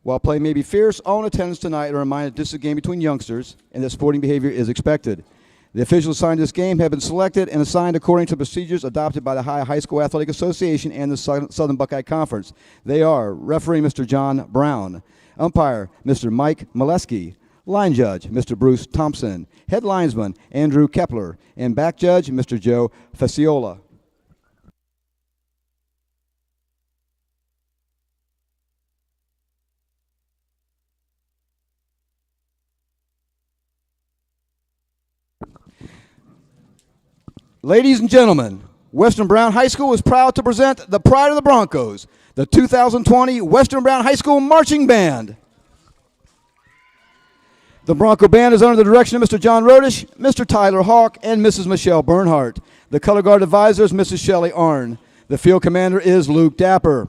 While play may be fierce, all in attendance tonight are reminded this is a game between youngsters and that sporting behavior is expected. The officials assigned to this game have been selected and assigned according to procedures adopted by the High School Athletic Association and the Southern Buckeye Conference. They are referee Mr. John Brown, umpire Mr. Mike Molesky, line judge Mr. Bruce Thompson, head linesman Andrew Kepler, and back judge Mr. Joe Faciola. Ladies and gentlemen, Western Brown High School is proud to present the pride of the Broncos, the 2020 Western Brown High School Marching Band. The Bronco Band is under the direction of Mr. John Rodish, Mr. Tyler Hawk, and Mrs. Michelle Bernhardt. The color guard advisor is Mrs. Shelley Arn. The field commander is Luke Dapper.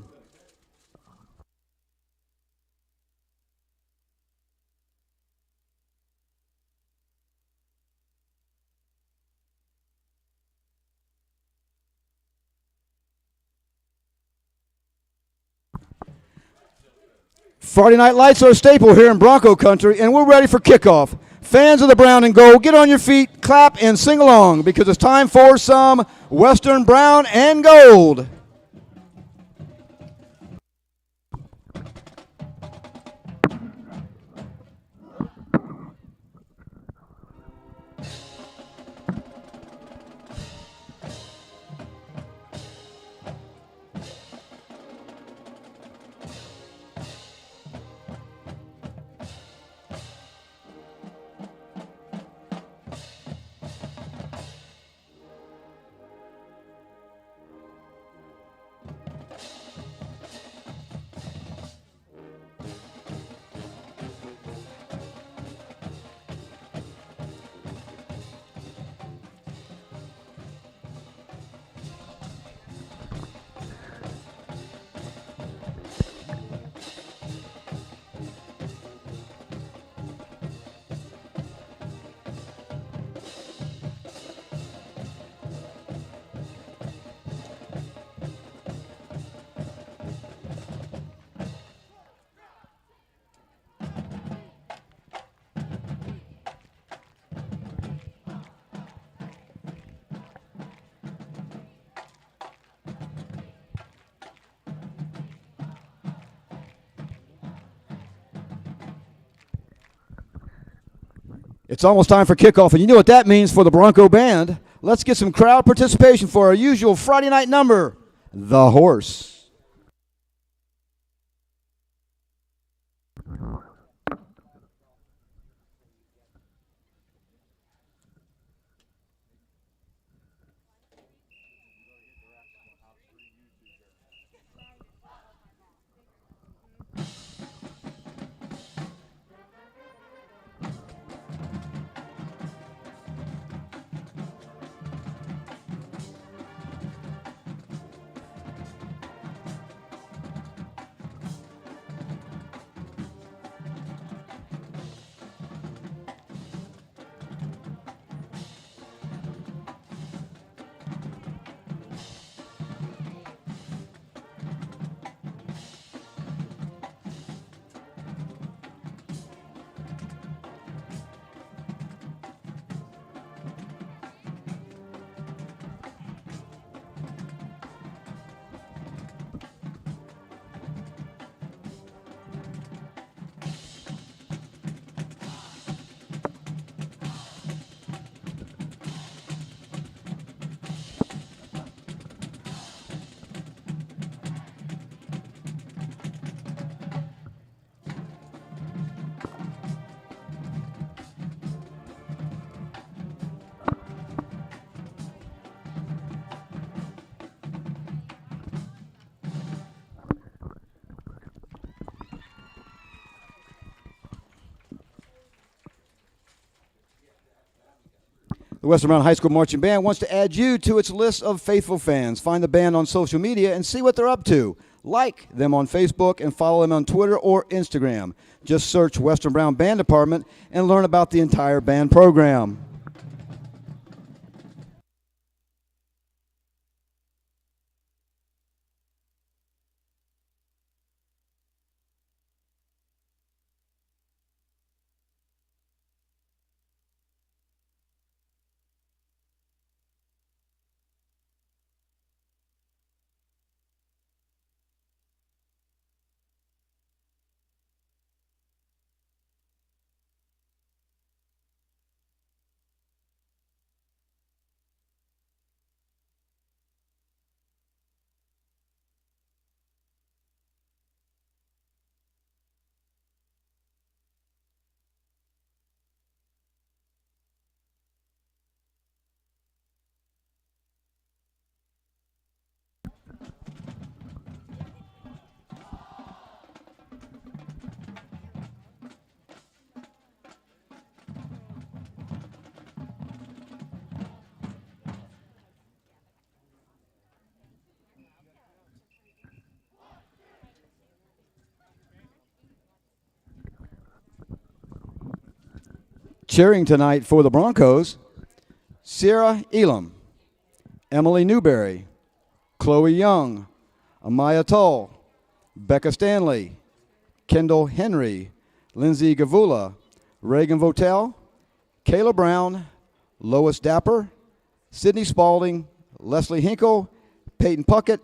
Friday night lights are a staple here in Bronco country, and we're ready for kickoff. Fans of the brown and gold, get on your feet, clap, and sing along because it's time for some Western Brown and Gold. It's almost time for kickoff, and you know what that means for the Bronco Band. Let's get some crowd participation for our usual Friday night number, The Horse. The Western Brown High School Marching Band wants to add you to its list of faithful fans. Find the band on social media and see what they're up to. Like them on Facebook and follow them on Twitter or Instagram. Just search Western Brown Band Department and learn about the entire band program. Cheering tonight for the Broncos, Sierra Elam, Emily Newberry, Chloe Young, Amaya Tull, Becca Stanley, Kendall Henry, Lindsay Gavula, Reagan Votel, Kayla Brown, Lois Dapper, Sydney Spalding, Leslie Hinkle, Peyton Puckett,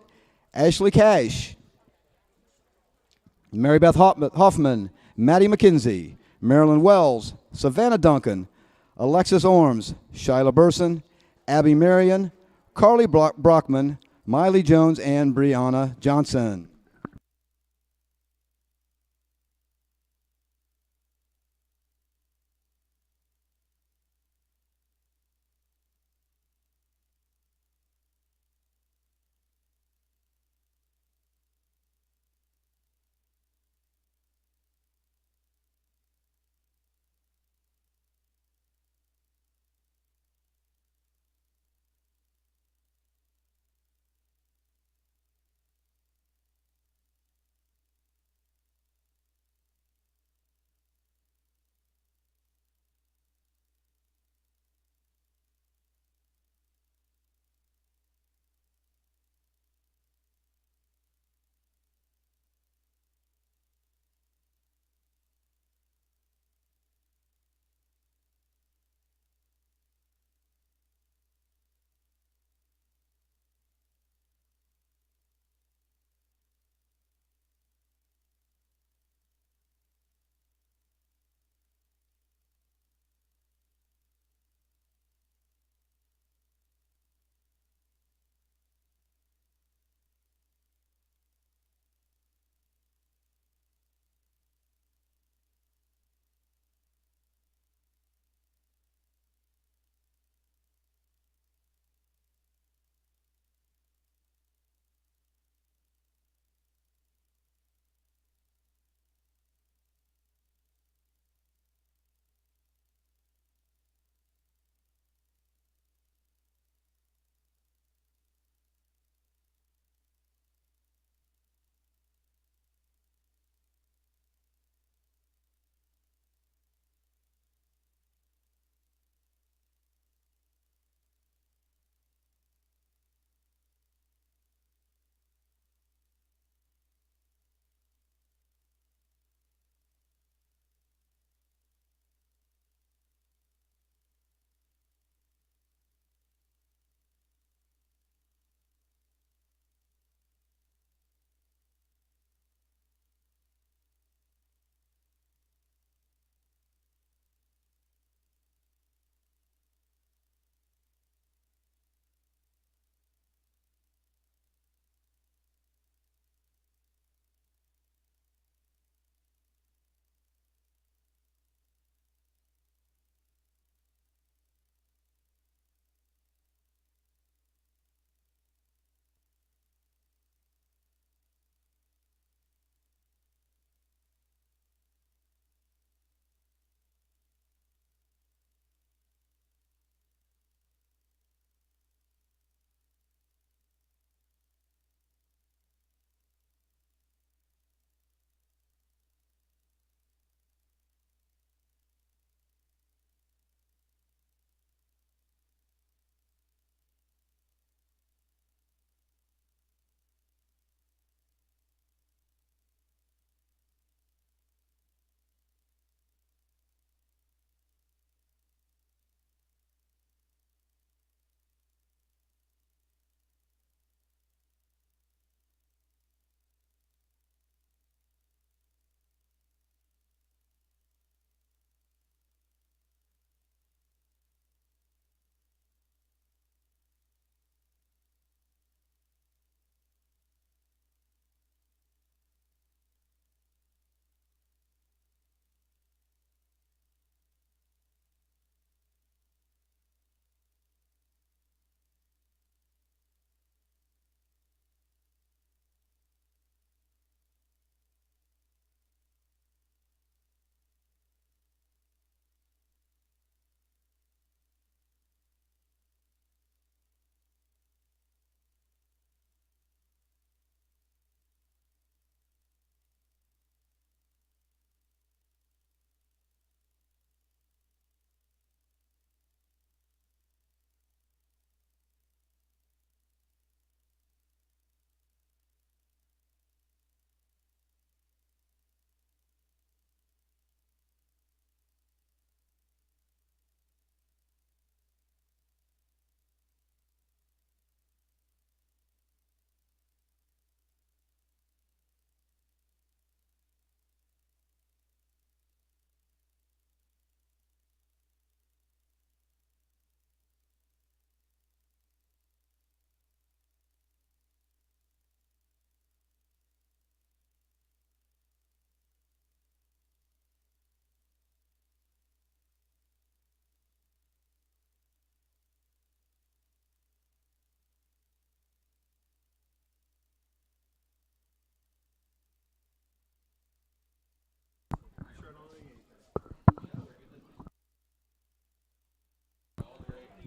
Ashley Cash, Mary Beth Hoffman, Maddie McKenzie, Marilyn Wells, Savannah Duncan, Alexis Orms, Shyla Burson, Abby Marion, Carly Brockman, Miley Jones, and Brianna Johnson.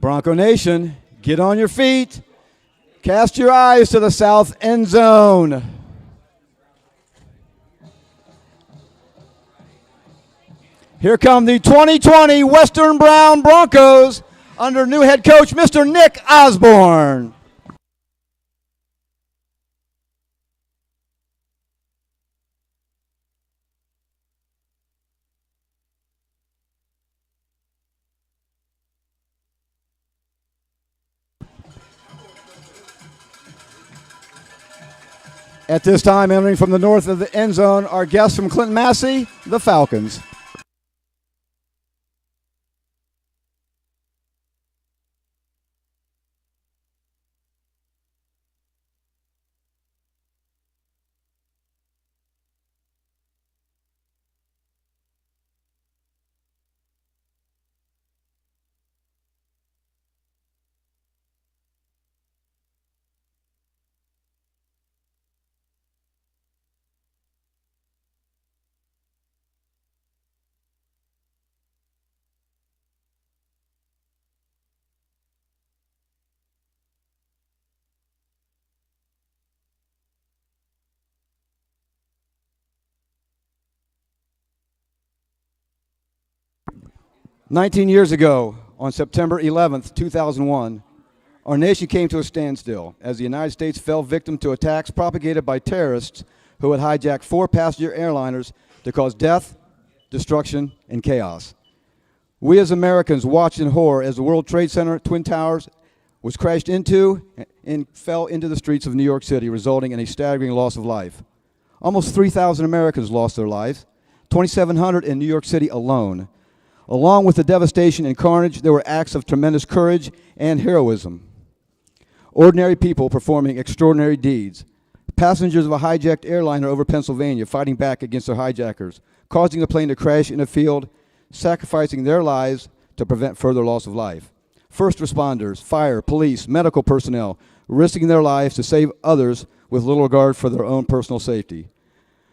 Bronco Nation, get on your feet. Cast your eyes to the south end zone. Here come the 2020 Western Brown Broncos under new head coach Mr. Nick Osborne. At this time, entering from the north of the end zone, our guests from Clinton, Massie, the Falcons. "19 years ago, on September 11th, 2001, our nation came to a standstill as the United States fell victim to attacks propagated by terrorists who had hijacked 4 passenger airliners to cause death, destruction, and chaos. We as Americans watched in horror as the World Trade Center Twin Towers was crashed into and fell into the streets of New York City, resulting in a staggering loss of life. Almost 3,000 Americans lost their lives, 2,700 in New York City alone. Along with the devastation and carnage, there were acts of tremendous courage and heroism. Ordinary people performing extraordinary deeds. Passengers of a hijacked airliner over Pennsylvania fighting back against their hijackers, causing the plane to crash in a field, sacrificing their lives to prevent further loss of life. First responders, fire, police, medical personnel, risking their lives to save others with little regard for their own personal safety.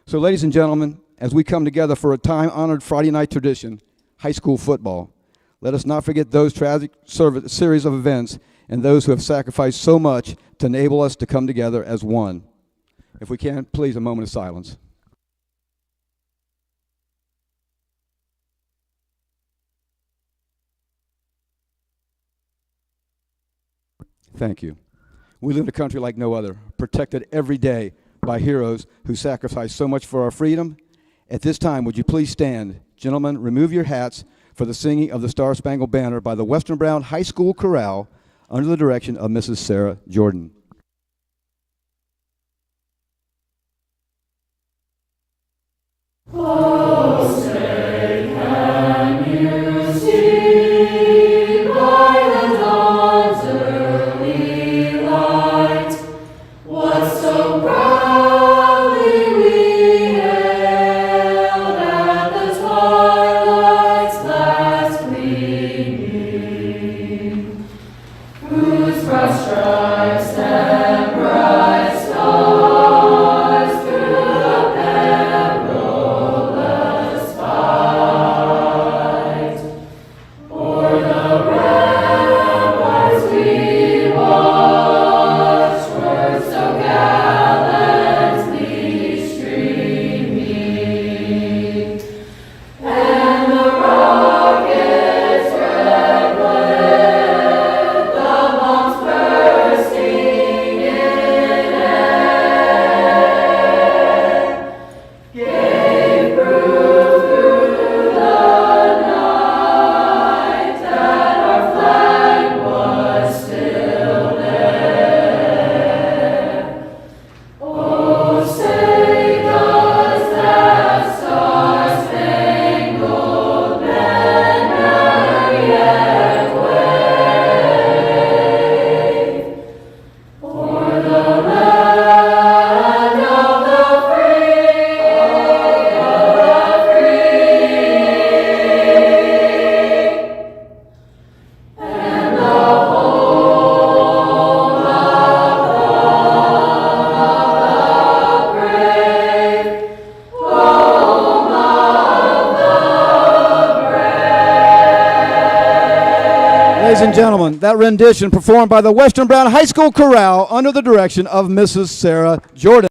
So, ladies and gentlemen, as we come together for a time-honored Friday night tradition, high school football, let us not forget those tragic series of events and those who have sacrificed so much to enable us to come together as one. If we can, please, a moment of silence. Thank you. We live in a country like no other, protected every day by heroes who sacrifice so much for our freedom. At this time, would you please stand? Gentlemen, remove your hats for the singing of the Star-Spangled Banner by the Western Brown High School Chorale under the direction of Mrs. Sarah Jordan. Oh, say, can you see by the dawn's early light what so proudly we hailed at the twilight's last gleaming, whose broad stripes Ladies and gentlemen, that rendition performed by the Western Brown High School Chorale under the direction of Mrs. Sarah Jordan.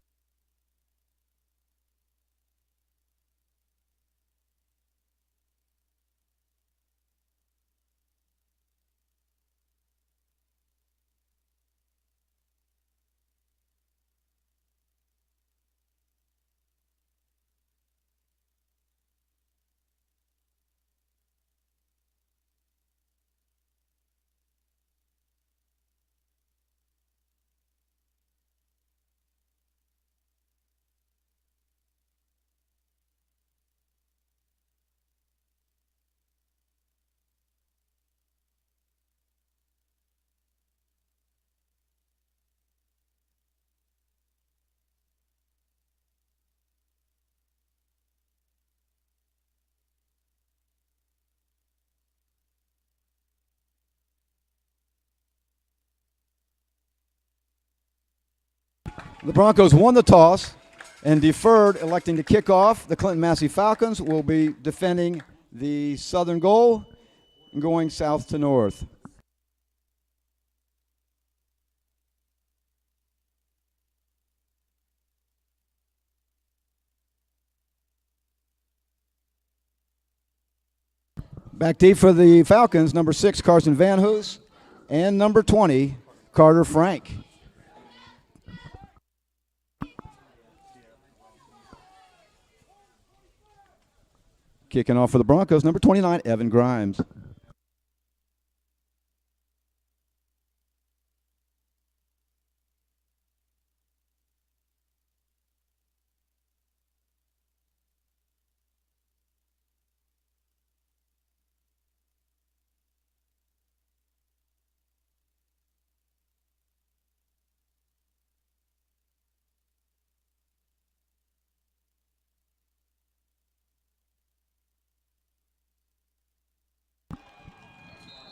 The Broncos won the toss and deferred, electing to kick off. The Clinton Massie Falcons will be defending the southern goal and going south to north. Back deep for the Falcons, number 6, Carson Van Hoos, and number 20, Carter Frank. Kicking off for the Broncos, number 29, Evan Grimes.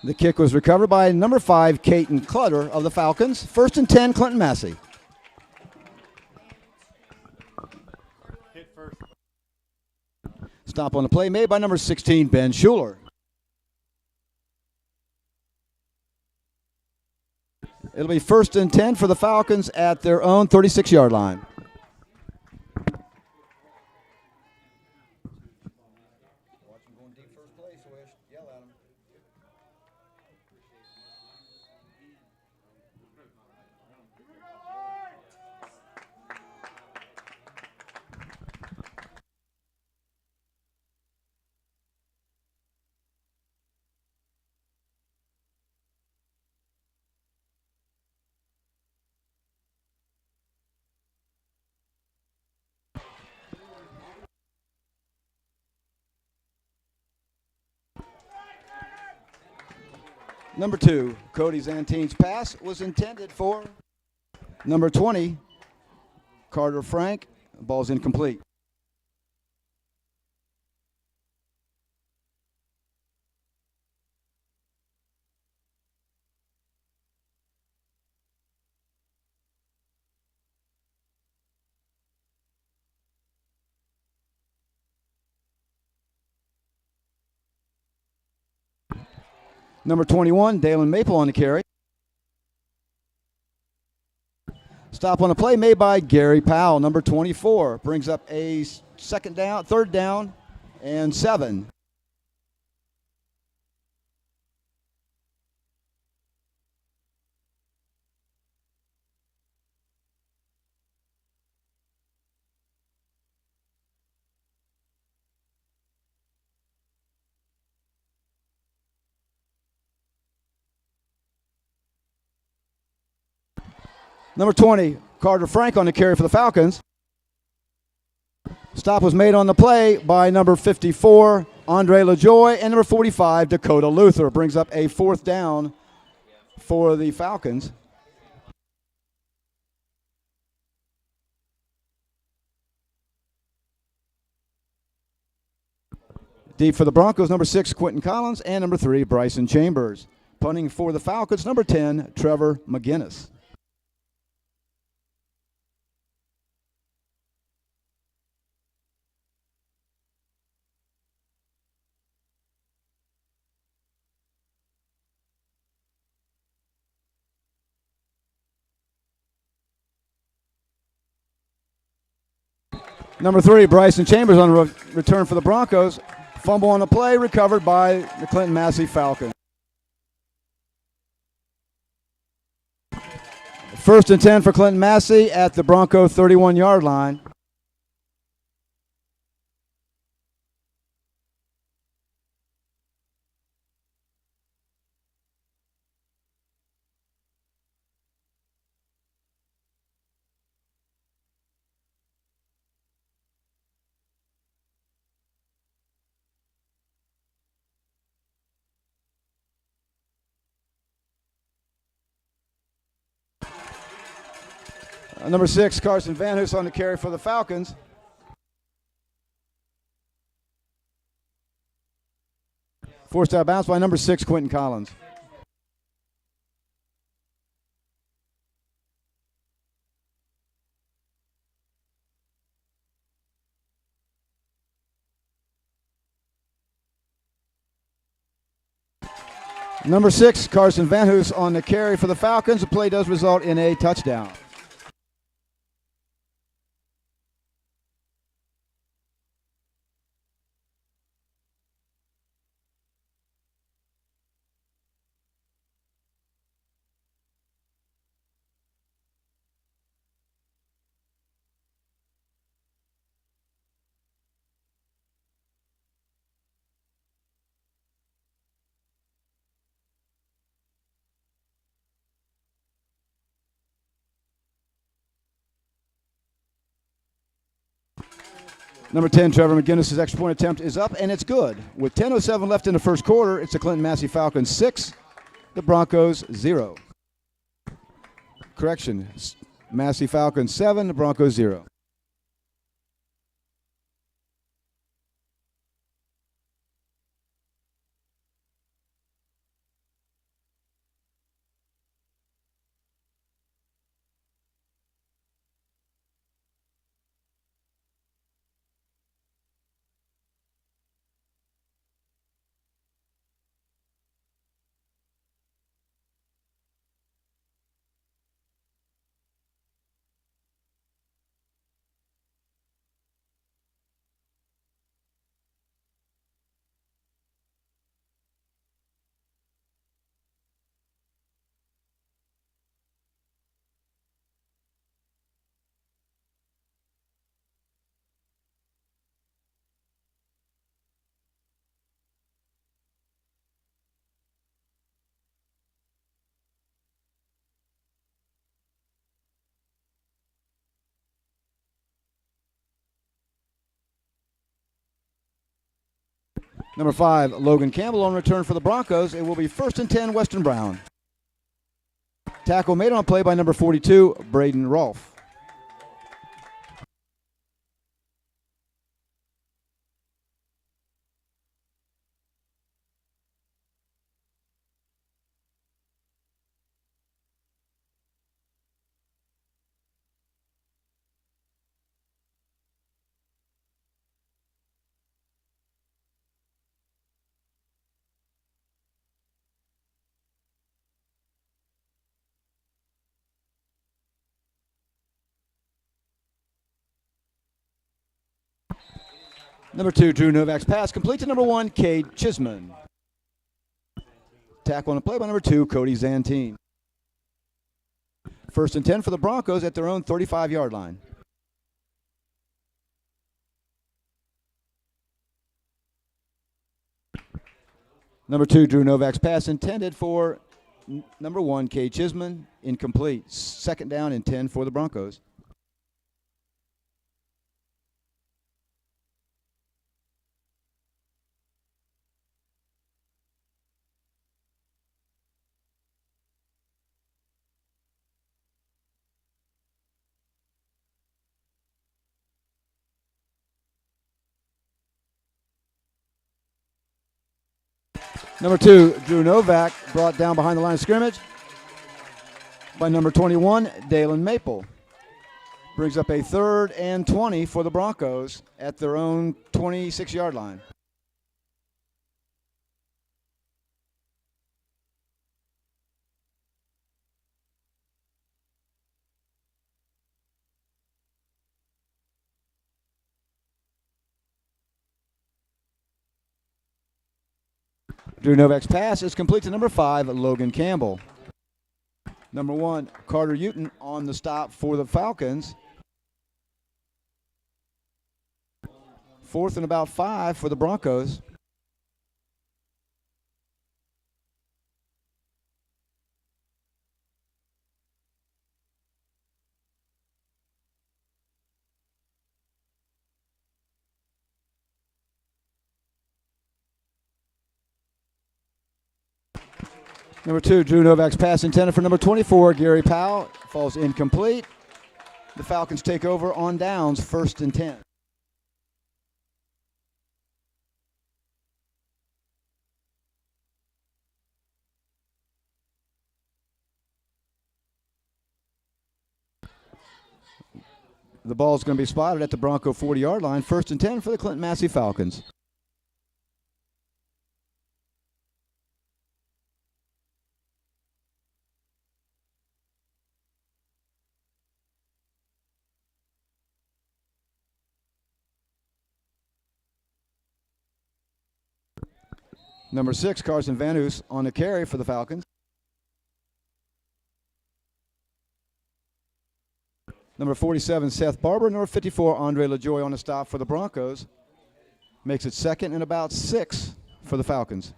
The kick was recovered by number 5, Caton Clutter of the Falcons. 1st and 10, Clinton Massie. Stop on the play made by number 16, Ben Schuler. It'll be 1st and 10 for the Falcons at their own 36-yard line. Number 2, Cody Zantine's pass was intended for number 20, Carter Frank. The ball's incomplete. Number 21, Dalen Maple on the carry. Stop on the play made by Gary Powell. Number 24 brings up a 3rd down, and 7. Number 20, Carter Frank on the carry for the Falcons. Stop was made on the play by number 54, Andre LaJoy, and number 45, Dakota Luther. Brings up a 4th down for the Falcons. Deep for the Broncos, number 6, Quentin Collins, and number 3, Bryson Chambers. Punting for the Falcons, number 10, Trevor McGinnis. Number 3, Bryson Chambers on return for the Broncos. Fumble on the play, recovered by the Clinton Massie Falcons. 1st and 10 for Clinton Massie at the Bronco 31-yard line. Number 6, Carson Van Hoos on the carry for the Falcons. Forced out of bounds by number 6, Quentin Collins. Number 6, Carson Van Hoos on the carry for the Falcons. The play does result in a touchdown. Number 10, Trevor McGinnis' extra point attempt is up, and it's good. With 10:07 left in the first quarter, it's the Clinton Massie Falcons 6, the Broncos 0. Correction, Massie Falcons 7, the Broncos 0. Number 5, Logan Campbell on return for the Broncos. It will be 1st and 10, Western Brown. Tackle made on a play by number 42, Braden Rolfe. Number 2, Drew Novak's pass complete to number 1, Cade Chisman. Tackle on a play by number 2, Cody Zantine. 1st and 10 for the Broncos at their own 35-yard line. Number 2, Drew Novak's pass intended for number 1, Cade Chisman, incomplete. 2nd down and 10 for the Broncos. Number 2, Drew Novak, brought down behind the line of scrimmage by number 21, Dalen Maple. Brings up a 3rd and 20 for the Broncos at their own 26-yard line. Drew Novak's pass is complete to number 5, Logan Campbell. Number 1, Carter Uton on the stop for the Falcons. 4th and about 5 for the Broncos. Number 2, Drew Novak's pass intended for number 24, Gary Powell, falls incomplete. The Falcons take over on downs, 1st and 10. The ball is going to be spotted at the Bronco 40-yard line, 1st and 10 for the Clinton Massie Falcons. Number 6, Carson Van Hoos on the carry for the Falcons. Number 47, Seth Barber. Number 54, Andre LaJoy on the stop for the Broncos. Makes it 2nd and about 6 for the Falcons.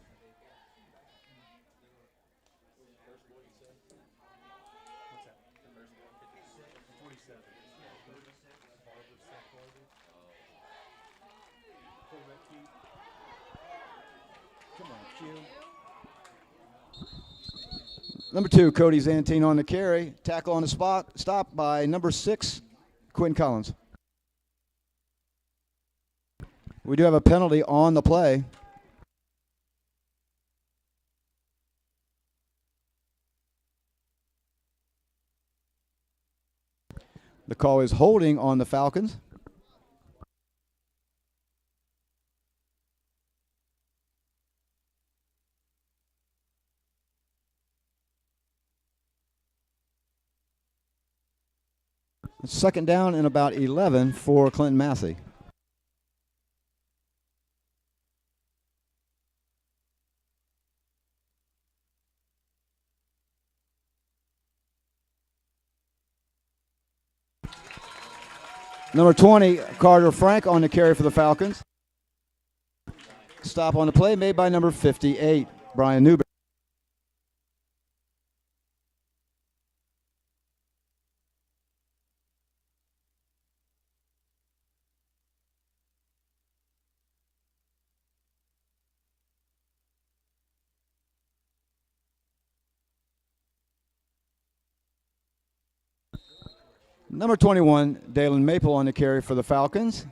Number 2, Cody Zantine on the carry. Tackle on the spot. Stop by number 6, Quinn Collins. We do have a penalty on the play. The call is holding on the Falcons. It's 2nd down and about 11 for Clinton Massie. Number 20, Carter Frank on the carry for the Falcons. Stop on the play made by number 58, Brian Newberry. Number 21, Dalen Maple on the carry for the Falcons.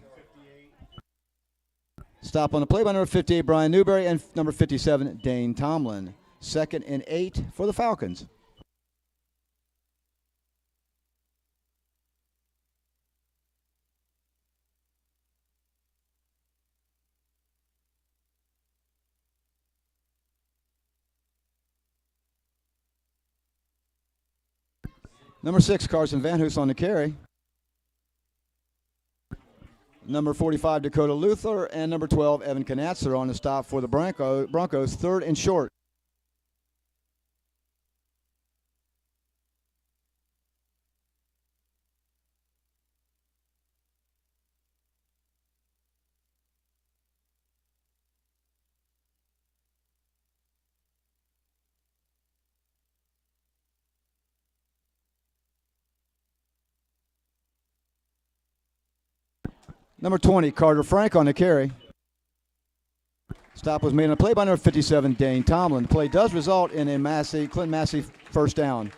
Stop on the play by number 58, Brian Newberry, and number 57, Dane Tomlin. 2nd and 8 for the Falcons. Number 6, Carson Van Hoos on the carry. Number 45, Dakota Luther, and number 12, Evan Knatzer on the stop for the Broncos, 3rd and short. Number 20, Carter Frank on the carry. Stop was made on the play by number 57, Dane Tomlin. The play does result in a Clinton Massie 1st down.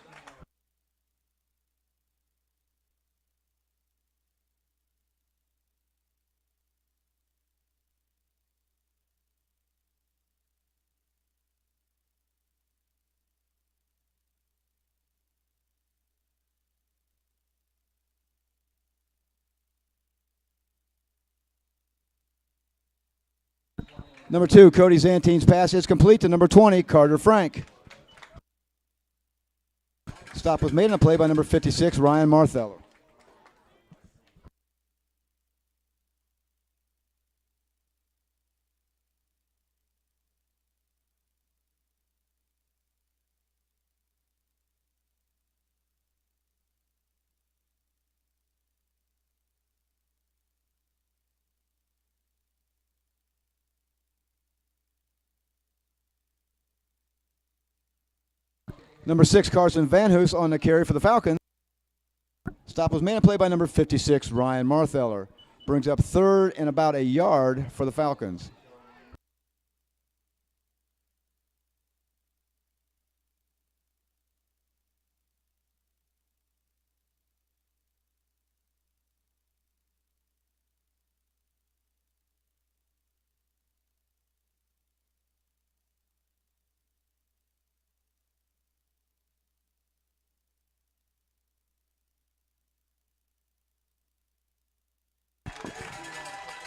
Number 2, Cody Zantine's pass is complete to number 20, Carter Frank. Stop was made on a play by number 56, Ryan Martheller. Number 6, Carson Van Hoos on the carry for the Falcons. Stop was made and play by number 56, Ryan Martheller. Brings up third and about a yard for the Falcons.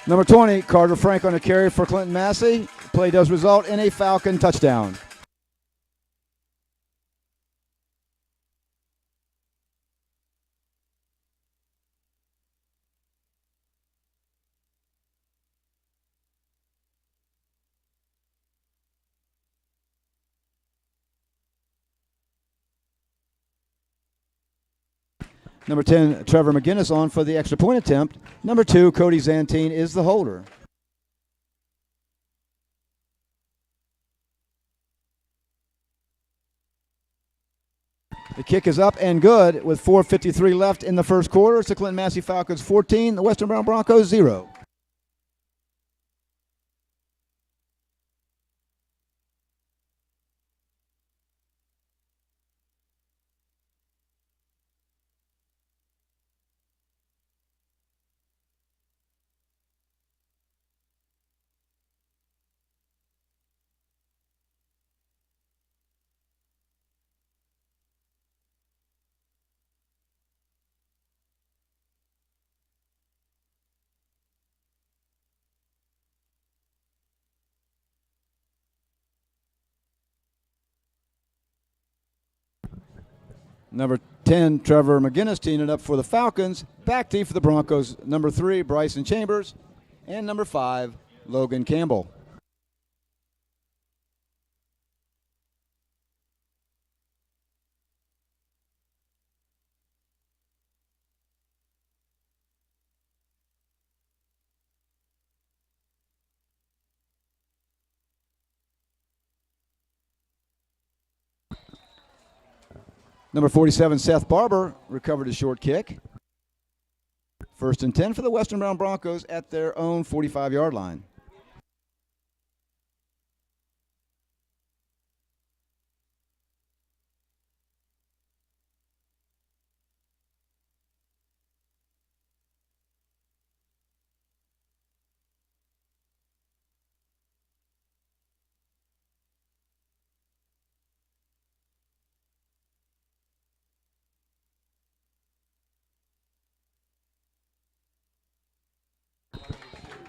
Number 20, Carter Frank on the carry for Clinton Massie. Play does result in a Falcon touchdown. Number 10, Trevor McGinnis on for the extra point attempt. Number 2, Cody Zantine is the holder. The kick is up and good with 4:53 left in the first quarter. It's the Clinton Massie Falcons 14, the Western Brown Broncos 0. Number 10, Trevor McGinnis teeing it up for the Falcons. Back tee for the Broncos. Number 3, Bryson Chambers. And number 5, Logan Campbell. Number 47, Seth Barber, recovered a short kick. First and 10 for the Western Brown Broncos at their own 45-yard line.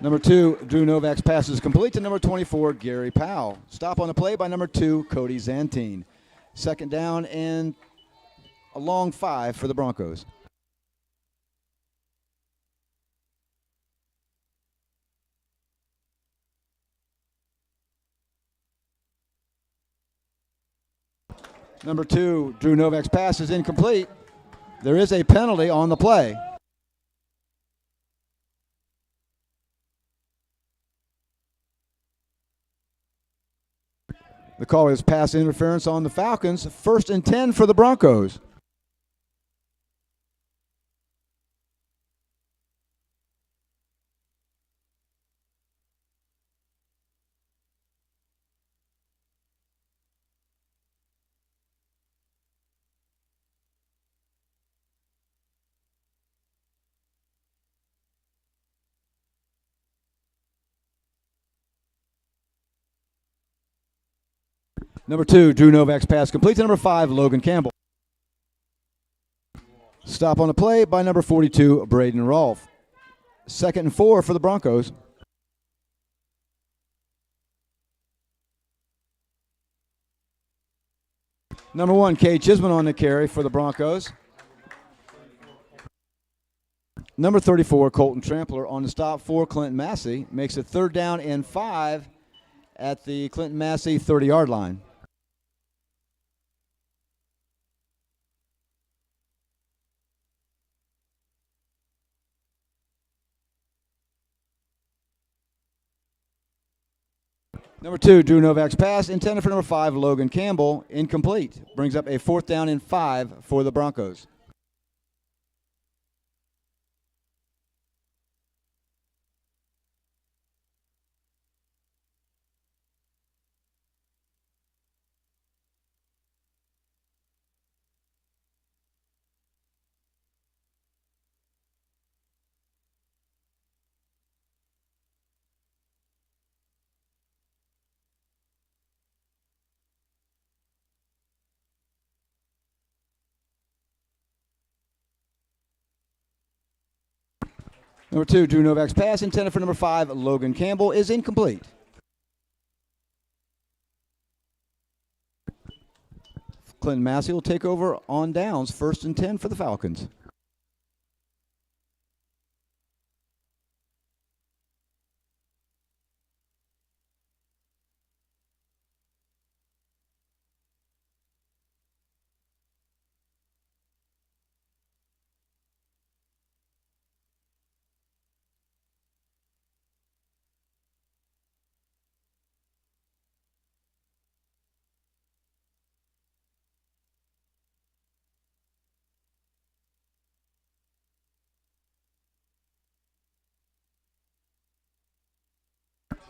Number 2, Drew Novak's pass is complete to number 24, Gary Powell. Stop on the play by number 2, Cody Zantine. Second down and a long 5 for the Broncos. Number 2, Drew Novak's pass is incomplete. There is a penalty on the play. The call is pass interference on the Falcons. First and 10 for the Broncos. Number 2, Drew Novak's pass complete to number 5, Logan Campbell. Stop on the play by number 42, Braden Rolfe. Second and 4 for the Broncos. Number 1, Kay Chisholm on the carry for the Broncos. Number 34, Colton Trampler on the stop for Clinton Massie. Makes it third down and 5 at the Clinton Massie 30-yard line. Number 2, Drew Novak's pass intended for number 5, Logan Campbell, incomplete. Brings up a 4th down and 5 for the Broncos. Number 2, Drew Novak's pass intended for number 5, Logan Campbell, is incomplete. Clinton Massie will take over on downs, 1st and 10 for the Falcons.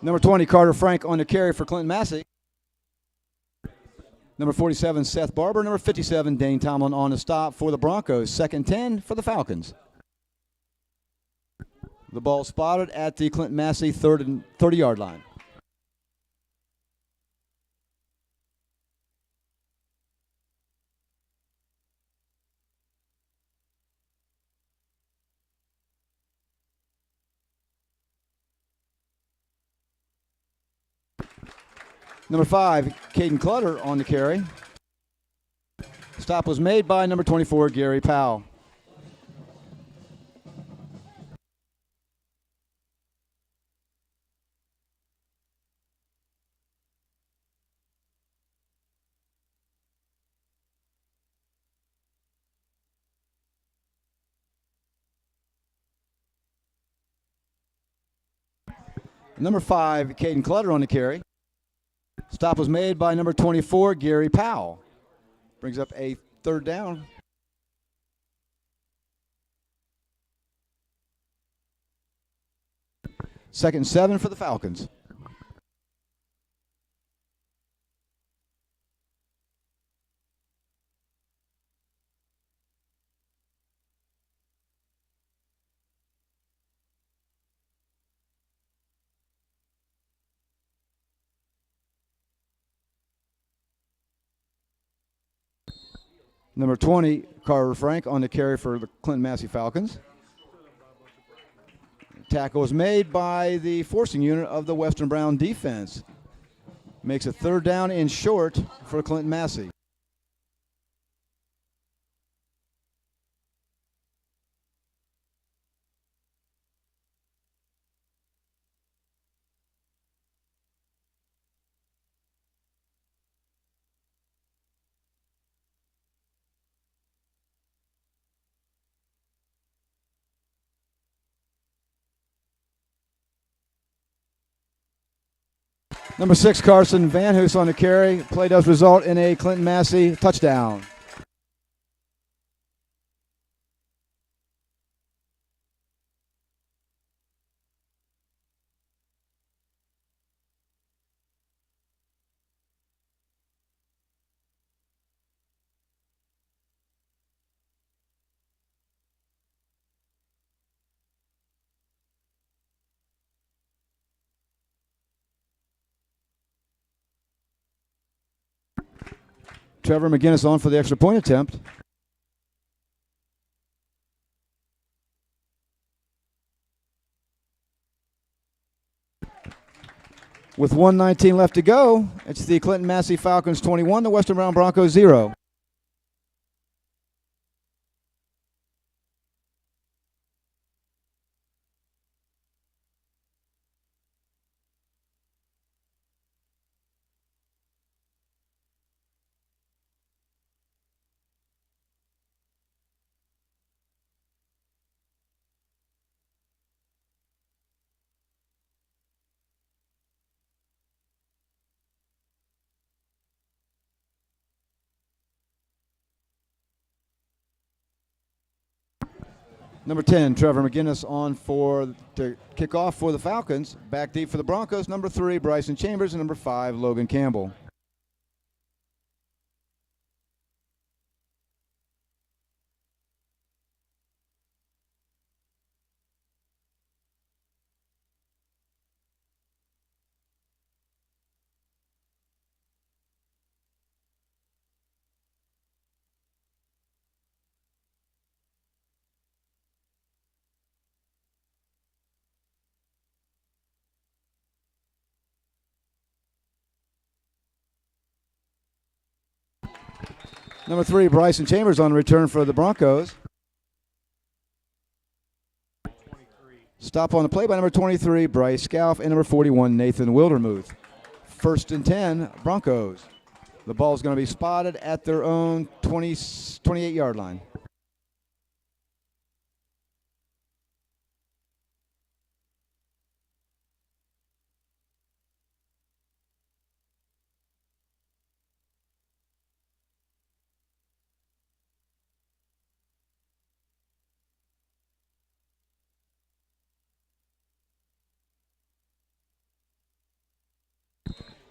Number 20, Carter Frank on the carry for Clinton Massie. Number 47, Seth Barber. Number 57, Dane Tomlin on the stop for the Broncos. 2nd 10 for the Falcons. The ball spotted at the Clinton Massie 3rd and 30-yard line. Number 5, Caden Clutter on the carry. Stop was made by number 24, Gary Powell. Number 5, Caden Clutter on the carry. Stop was made by number 24, Gary Powell. Brings up a 3rd down. Second and 7 for the Falcons. Number 20, Carter Frank on the carry for the Clinton Massie Falcons. Tackle was made by the forcing unit of the Western Brown defense. Makes a 3rd down and short for Clinton Massie. Number 6, Carson Van Hoos on the carry. Play does result in a Clinton Massie touchdown. Trevor McGinnis on for the extra point attempt. With 1:19 left to go, it's the Clinton Massie Falcons 21, the Western Brown Broncos 0. Number 10, Trevor McGinnis on for the kickoff for the Falcons. Back deep for the Broncos. Number 3, Bryson Chambers. And number 5, Logan Campbell. Number 3, Bryson Chambers on return for the Broncos. Stop on the play by number 23, Bryce Scalf, and number 41, Nathan Wildermuth. 1st and 10, Broncos. The ball is going to be spotted at their own 28-yard line.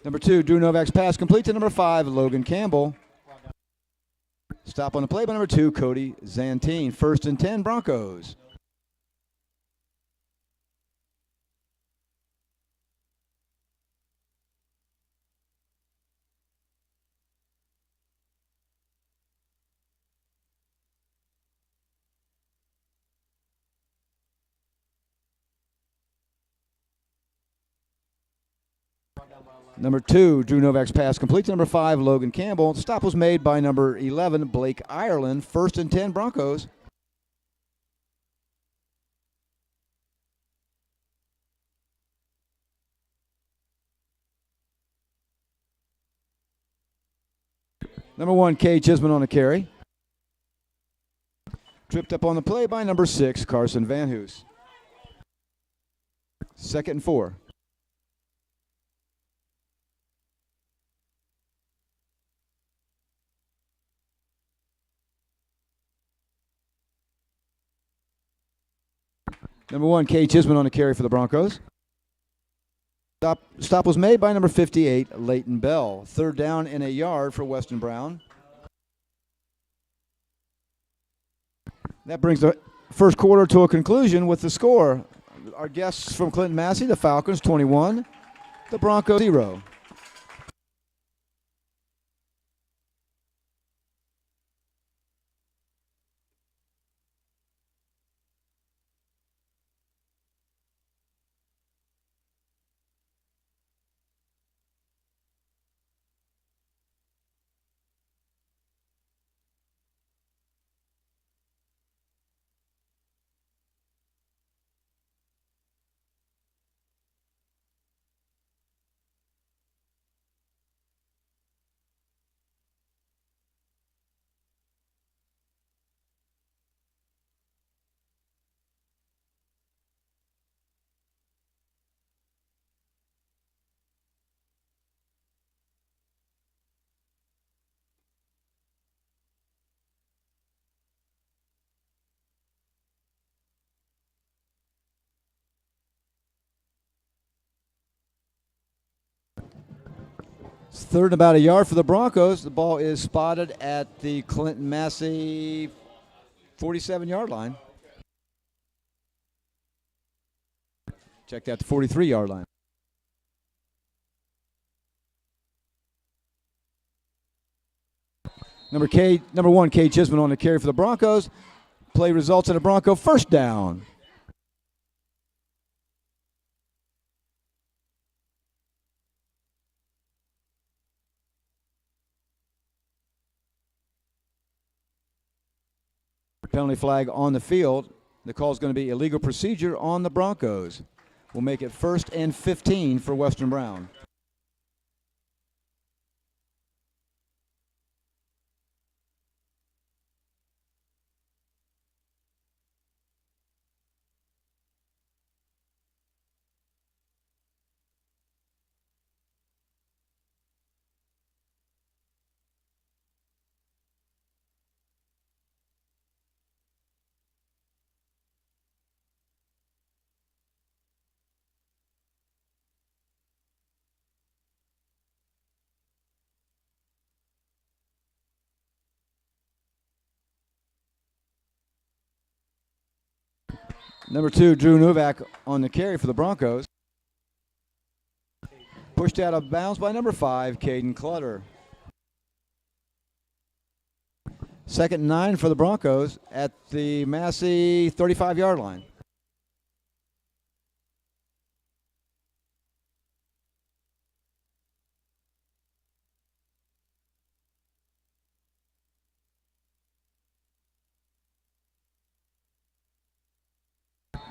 Number 2, Drew Novak's pass complete to number 5, Logan Campbell. Stop on the play by number 2, Cody Zantine. 1st and 10, Broncos. Number 2, Drew Novak's pass complete to number 5, Logan Campbell. The stop was made by number 11, Blake Ireland. 1st and 10, Broncos. Number 1, Kay Chisman on the carry. Tripped up on the play by number 6, Carson Van Hoos. 2nd and 4. Number 1, Kay Chisman on the carry for the Broncos. Stop was made by number 58, Leighton Bell. 3rd down and a yard for Weston Brown. That brings the first quarter to a conclusion with the score. Our guests from Clinton Massie, the Falcons 21, the Broncos 0. It's 3rd and about a yard for the Broncos. The ball is spotted at the Clinton Massie 47-yard line. Check that, the 43-yard line. Number 1, Kay Chisman on the carry for the Broncos. Play results in a Bronco 1st down. Penalty flag on the field. The call is going to be illegal procedure on the Broncos. We'll make it 1st and 15 for Western Brown. Number 2, Drew Novak on the carry for the Broncos. Pushed out of bounds by number 5, Caden Clutter. 2nd and 9 for the Broncos at the Massie 35-yard line.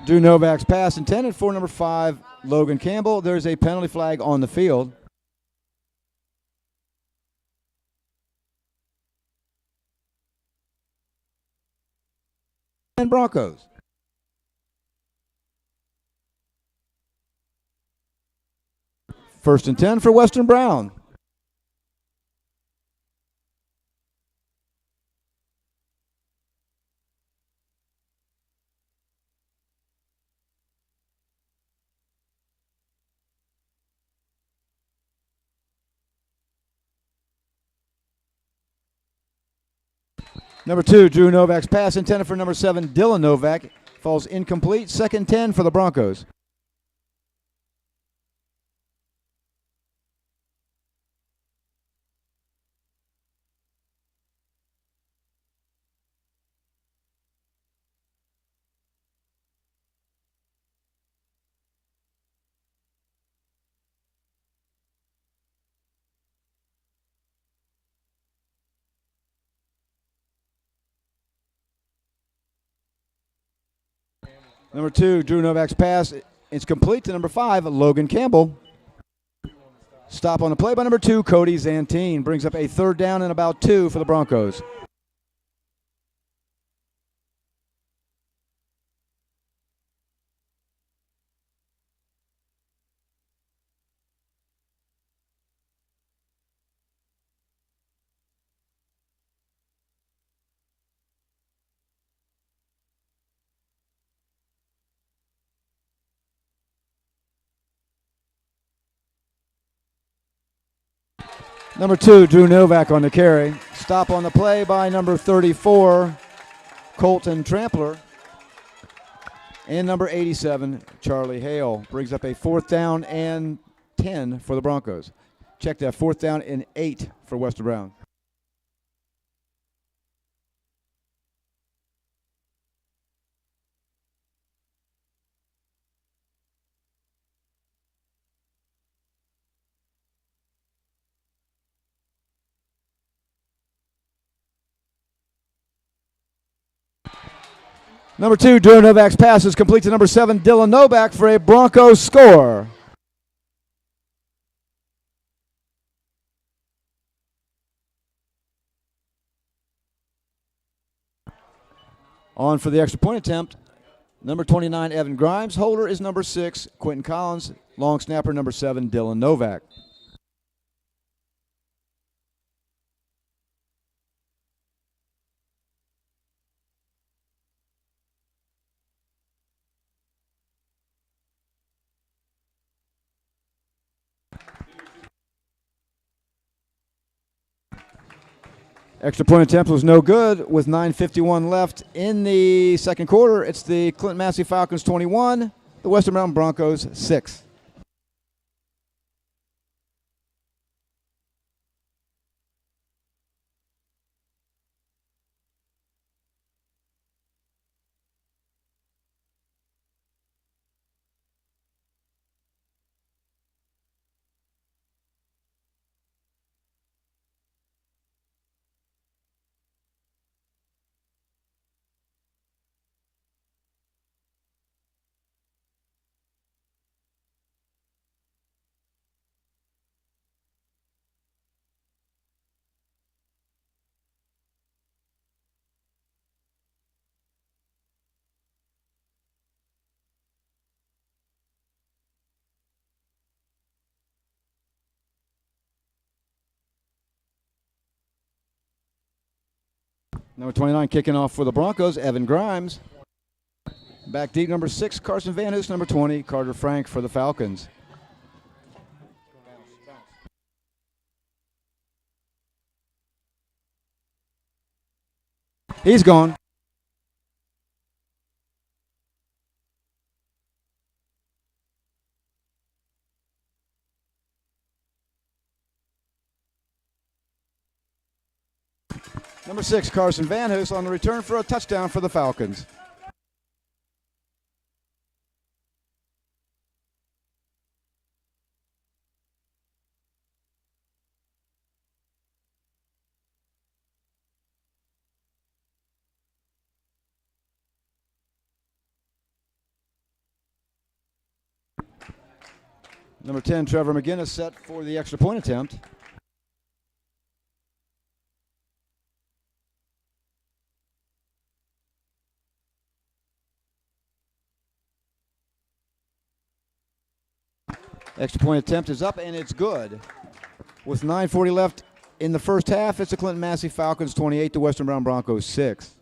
Drew Novak's pass intended for number 5, Logan Campbell. There's a penalty flag on the field. And Broncos. First and 10 for Western Brown. Number 2, Drew Novak's pass intended for number 7, Dylan Novak, falls incomplete. 2nd and 10 for the Broncos. Number 2, Drew Novak's pass. It's complete to number 5, Logan Campbell. Stop on the play by number 2, Cody Zantine. Brings up a 3rd down and about 2 for the Broncos. Number 2, Drew Novak on the carry. Stop on the play by number 34, Colton Trampler. And number 87, Charlie Hale. Brings up a 4th down and 10 for the Broncos. Check that, 4th down and 8 for Western Brown. Number 2, Drew Novak's pass is complete to number 7, Dylan Novak for a Broncos score. On for the extra point attempt, number 29, Evan Grimes. Holder is number 6, Quentin Collins. Long snapper, number 7, Dylan Novak. Extra point attempt was no good with 9:51 left in the second quarter. It's the Clinton Massie Falcons 21, the Western Mountain Broncos 6. Number 29 kicking off for the Broncos, Evan Grimes. Back deep, number 6, Carson Van Hoos. Number 20, Carter Frank for the Falcons. He's gone. Number 6, Carson Van Hoos on the return for a touchdown for the Falcons. Number 10, Trevor McGinnis set for the extra point attempt. Extra point attempt is up, and it's good. With 9:40 left in the first half, it's the Clinton Massie Falcons 28, the Western Brown Broncos 6.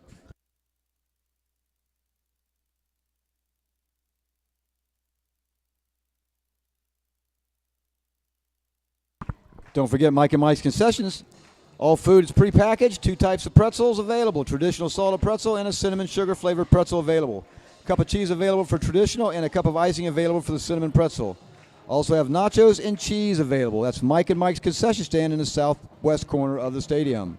Don't forget Mike and Mike's Concessions. All food is prepackaged. 2 types of pretzels available. Traditional salted pretzel and a cinnamon sugar flavored pretzel available. Cup of cheese available for traditional and a cup of icing available for the cinnamon pretzel. Also have nachos and cheese available. That's Mike and Mike's concession stand in the southwest corner of the stadium.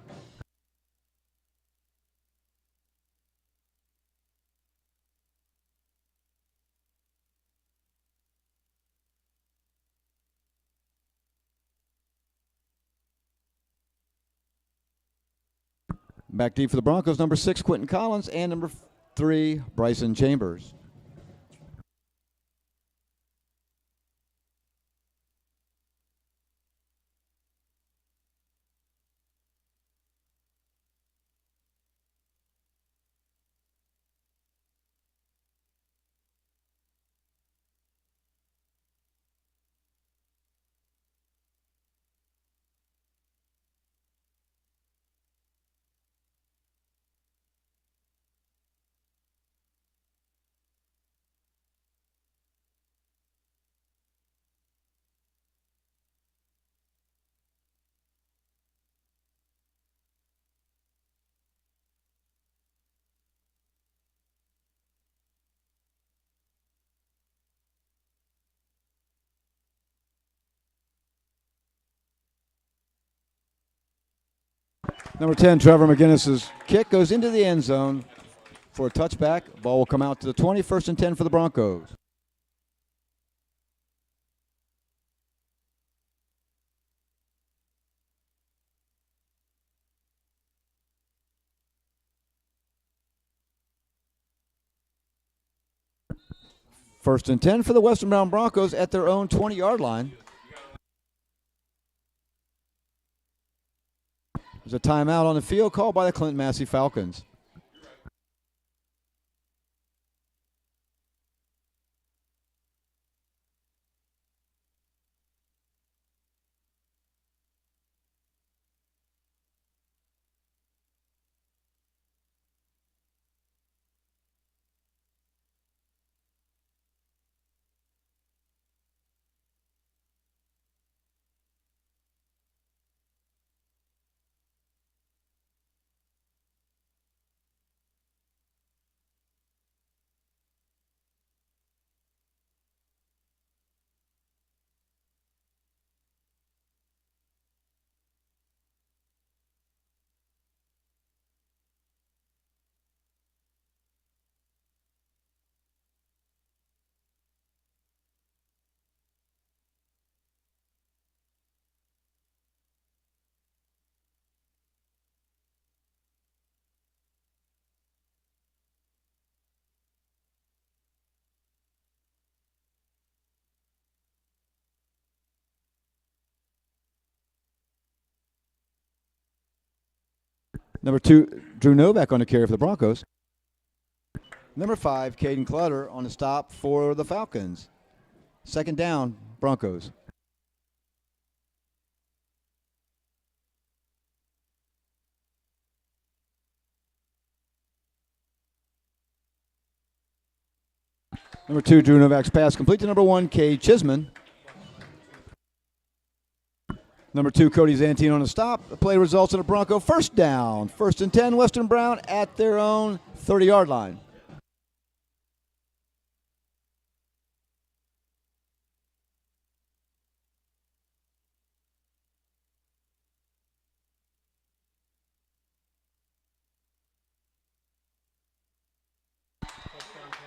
Back deep for the Broncos, number 6, Quentin Collins, and number 3, Bryson Chambers. Number 10, Trevor McGinnis' kick goes into the end zone for a touchback. Ball will come out to the 20, 1st and 10 for the Broncos. First and 10 for the Western Brown Broncos at their own 20-yard line. There's a timeout on the field called by the Clinton Massie Falcons. Number 2, Drew Novak on the carry for the Broncos. Number 5, Caden Clutter on the stop for the Falcons. 2nd down, Broncos. Number 2, Drew Novak's pass complete to number 1, Cade Chisman. Number 2, Cody Zantine on the stop. The play results in a Bronco first down. 1st and 10, Western Brown at their own 30-yard line.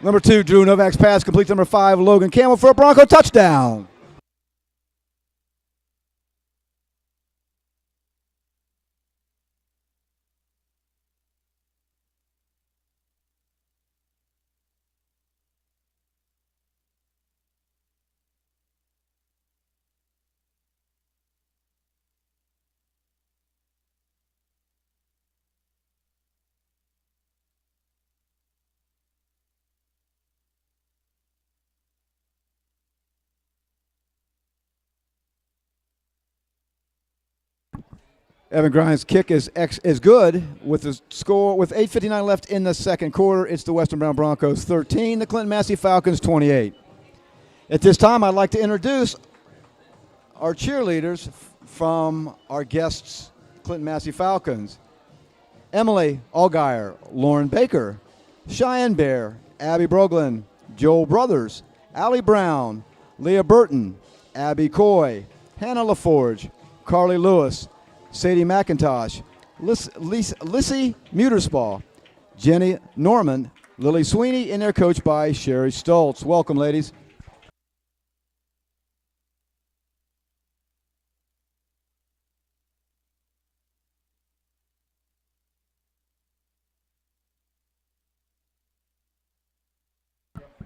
Number 2, Drew Novak's pass complete to number 5, Logan Campbell for a Bronco touchdown. Evan Grimes' kick is good with the score with 8:59 left in the second quarter. It's the Western Brown Broncos 13, the Clinton Massie Falcons 28. At this time, I'd like to introduce our cheerleaders from our guests, Clinton Massie Falcons. Emily Allgaier, Lauren Baker, Cheyenne Bear, Abby Broglin, Joel Brothers, Allie Brown, Leah Burton, Abby Coy, Hannah LaForge, Carly Lewis, Sadie McIntosh, Lissy Muterspaw, Jenny Norman, Lily Sweeney, and they're coached by Sherry Stoltz. Welcome, ladies.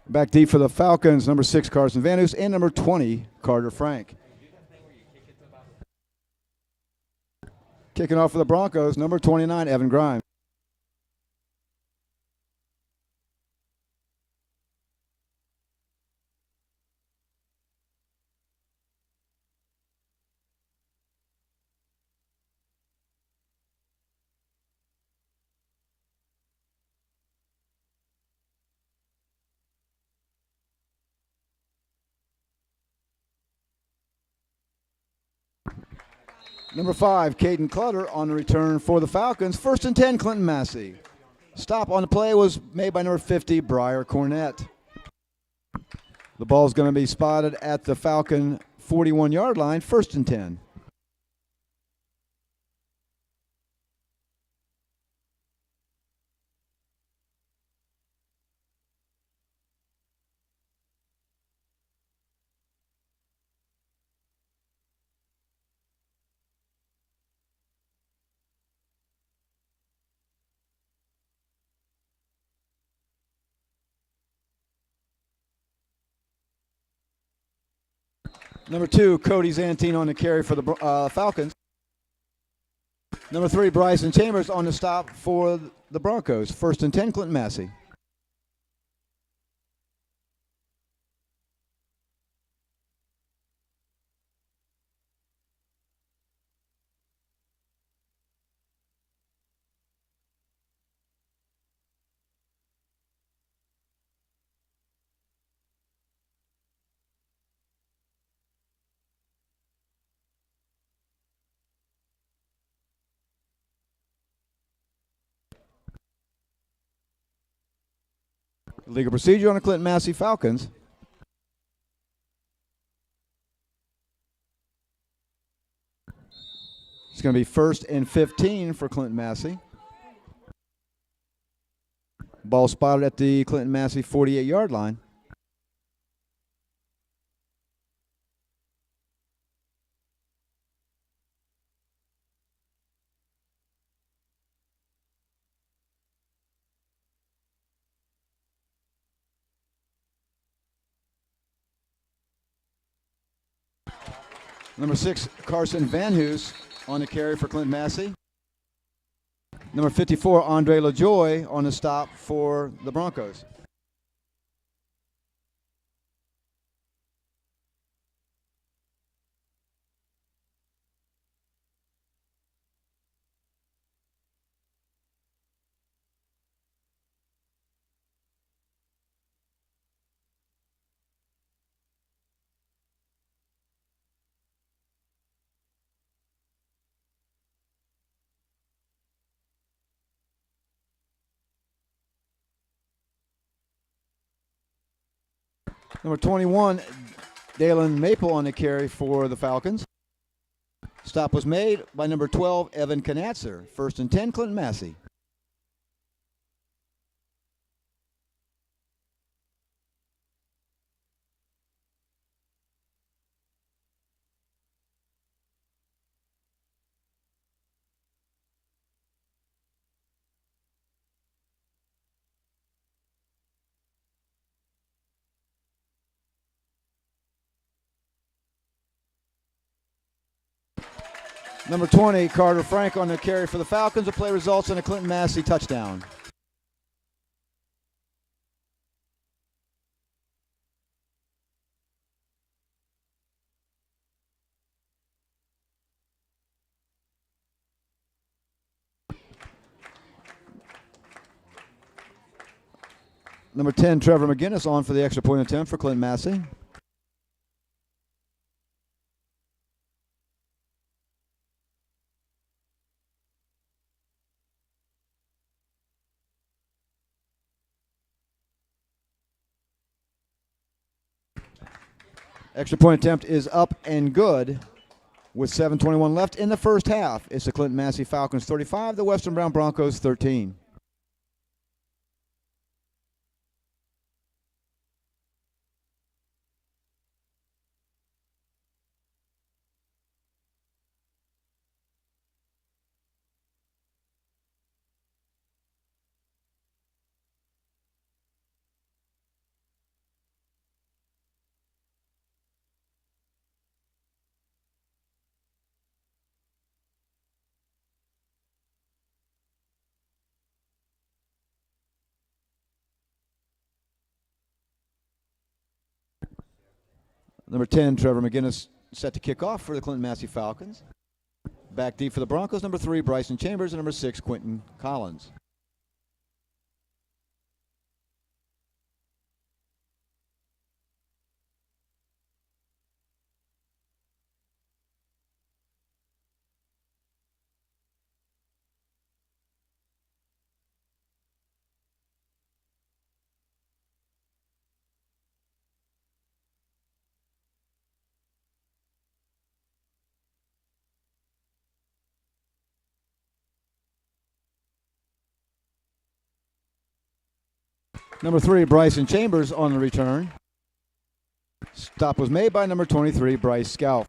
Back deep for the Falcons, number 6, Carson Vanus, and number 20, Carter Frank. Kicking off for the Broncos, number 29, Evan Grimes. Number 5, Caden Clutter on the return for the Falcons. 1st and 10, Clinton Massie. Stop on the play was made by number 50, Briar Cornett. The ball is going to be spotted at the Falcon 41-yard line, 1st and 10. Number 2, Cody Zantine on the carry for the Falcons. Number 3, Bryson Chambers on the stop for the Broncos. 1st and 10, Clinton Massie. Legal procedure on the Clinton Massie Falcons. It's going to be 1st and 15 for Clinton Massie. Ball spotted at the Clinton Massie 48-yard line. Number 6, Carson Van Hoos on the carry for Clinton Massie. Number 54, Andre LaJoy on the stop for the Broncos. Number 21, Dalen Maple on the carry for the Falcons. Stop was made by number 12, Evan Knatzer. 1st and 10, Clinton Massie. Number 20, Carter Frank on the carry for the Falcons. The play results in a Clinton Massie touchdown. Number 10, Trevor McGinnis on for the extra point attempt for Clinton Massie. Extra point attempt is up and good with 7:21 left in the first half. It's the Clinton Massie Falcons 35, the Western Brown Broncos 13. Number 10, Trevor McGinnis set to kick off for the Clinton Massie Falcons. Back deep for the Broncos, number 3, Bryson Chambers, and number 6, Quentin Collins. Number 3, Bryson Chambers on the return. Stop was made by number 23, Bryce Scout.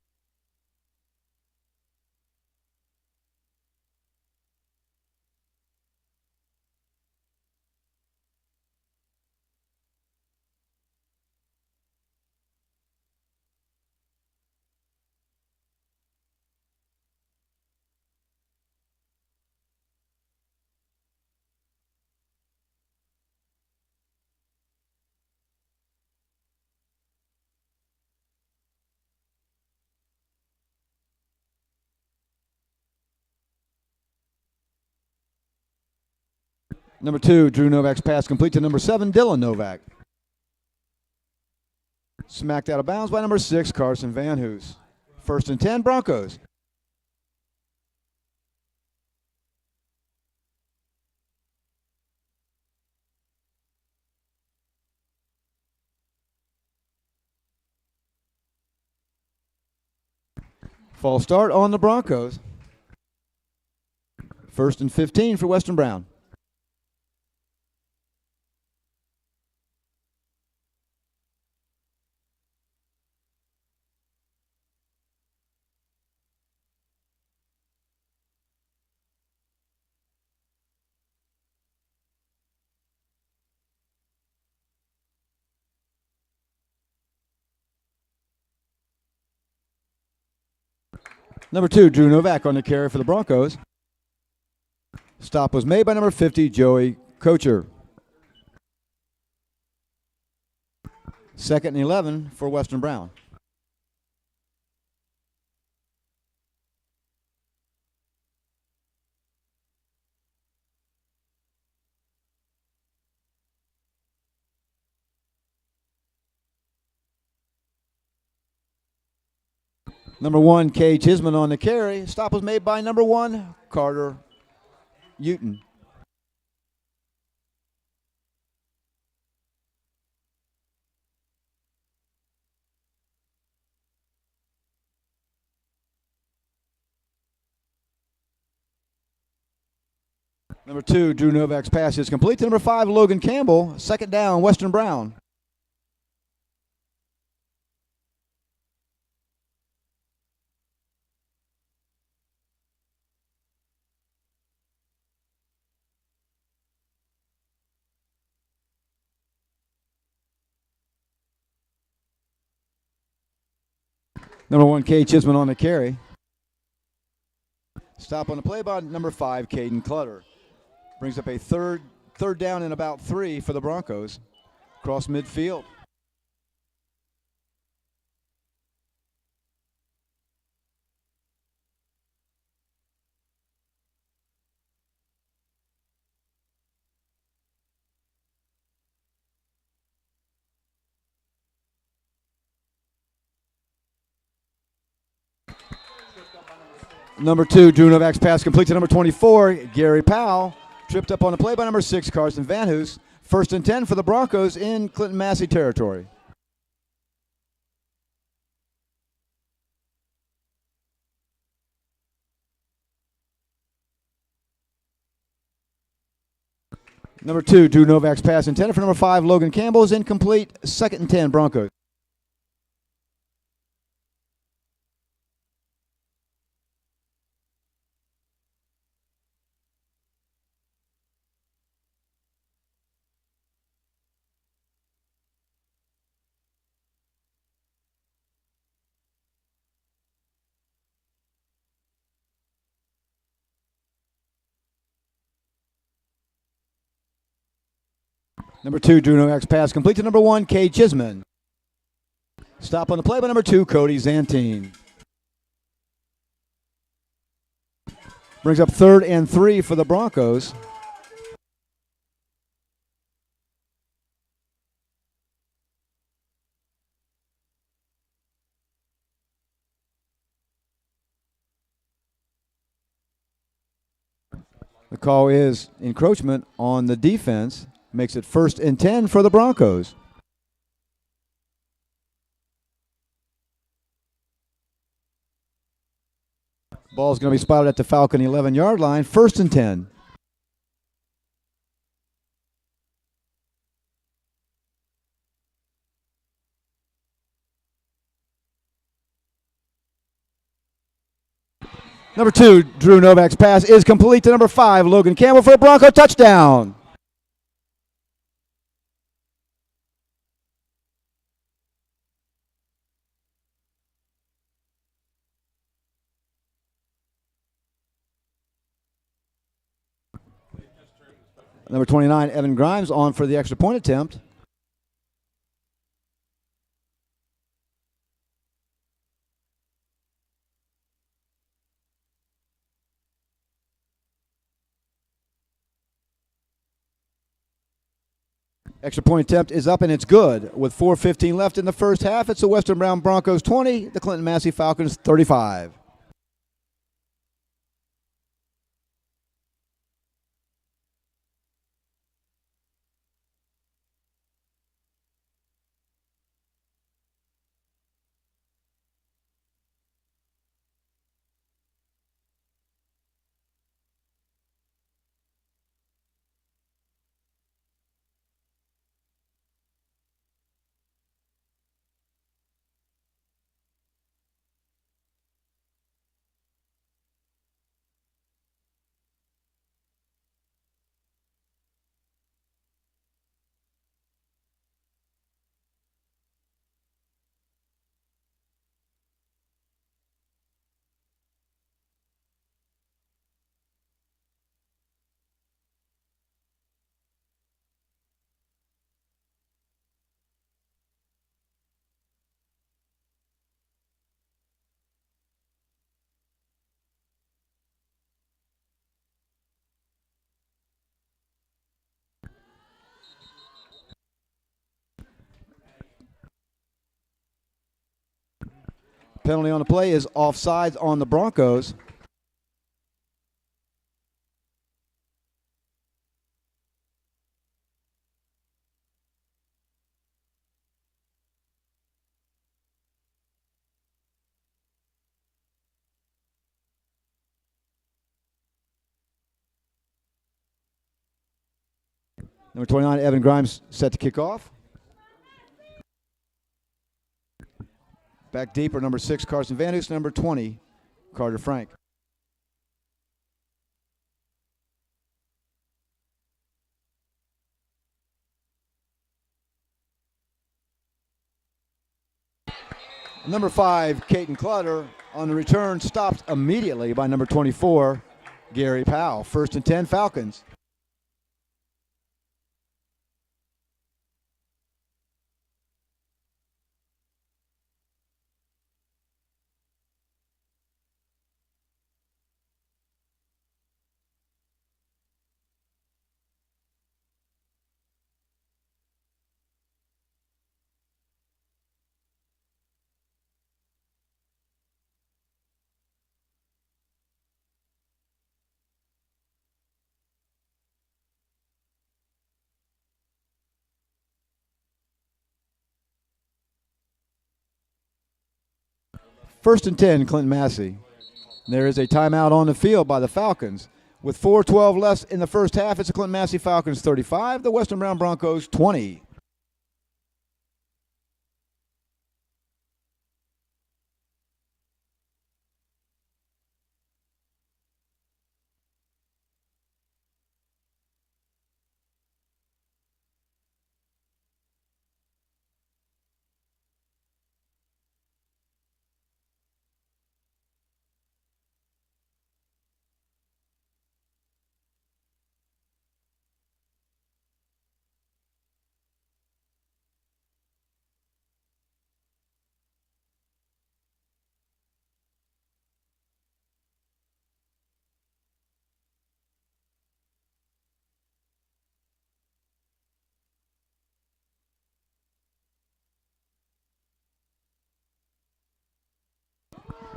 Number 2, Drew Novak's pass complete to number 7, Dylan Novak. Smacked out of bounds by number 6, Carson Van Hoos. 1st and 10, Broncos. False start on the Broncos. 1st and 15 for Western Brown. Number 2, Drew Novak on the carry for the Broncos. Stop was made by number 50, Joey Kocher. 2nd and 11 for Western Brown. Number 1, Kay Chisman on the carry. Stop was made by number 1, Carter Uten. Number 2, Drew Novak's pass is complete to number 5, Logan Campbell. 2nd down, Western Brown. Number 1, Kay Chisman on the carry. Stop on the play by number 5, Caden Clutter. Brings up a third down and about 3 for the Broncos. Across midfield. Number 2, Drew Novak's pass complete to number 24, Gary Powell. Tripped up on the play by number 6, Carson Van Hoos. 1st and 10 for the Broncos in Clinton Massie territory. Number 2, Drew Novak's pass intended for number 5, Logan Campbell is incomplete. 2nd and 10, Broncos. Number 2, Drew Novak's pass complete to number 1, Kay Chisman. Stop on the play by number 2, Cody Zantine. Brings up 3rd and 3 for the Broncos. The call is encroachment on the defense. Makes it 1st and 10 for the Broncos. Ball's going to be spotted at the Falcon 11-yard line. 1st and 10. Number 2, Drew Novak's pass is complete to number 5, Logan Campbell for a Bronco touchdown. Number 29, Evan Grimes, on for the extra point attempt. Extra point attempt is up and it's good. With 4:15 left in the first half, it's the Western Brown Broncos 20, the Clinton Massie Falcons 35. Penalty on the play is offsides on the Broncos. Number 29, Evan Grimes, set to kick off. Back deeper, number 6, Carson Van Hoos, number 20, Carter Frank. Number 5, Caden Clutter, On the return, stopped immediately by number 24, Gary Powell. 1st and 10, Falcons. First and 10, Clinton Massie. There is a timeout on the field by the Falcons. With 4:12 left in the first half, it's the Clinton Massie Falcons 35, the Western Brown Broncos 20.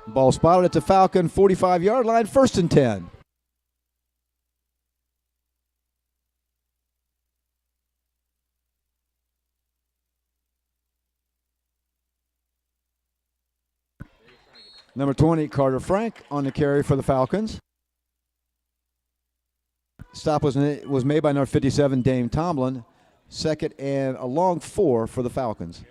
Ball spotted at the Falcon 45-yard line, 1st and 10. Number 20, Carter Frank on the carry for the Falcons. Stop was made by number 57, Dame Tomlin. 2nd and a long 4 for the Falcons.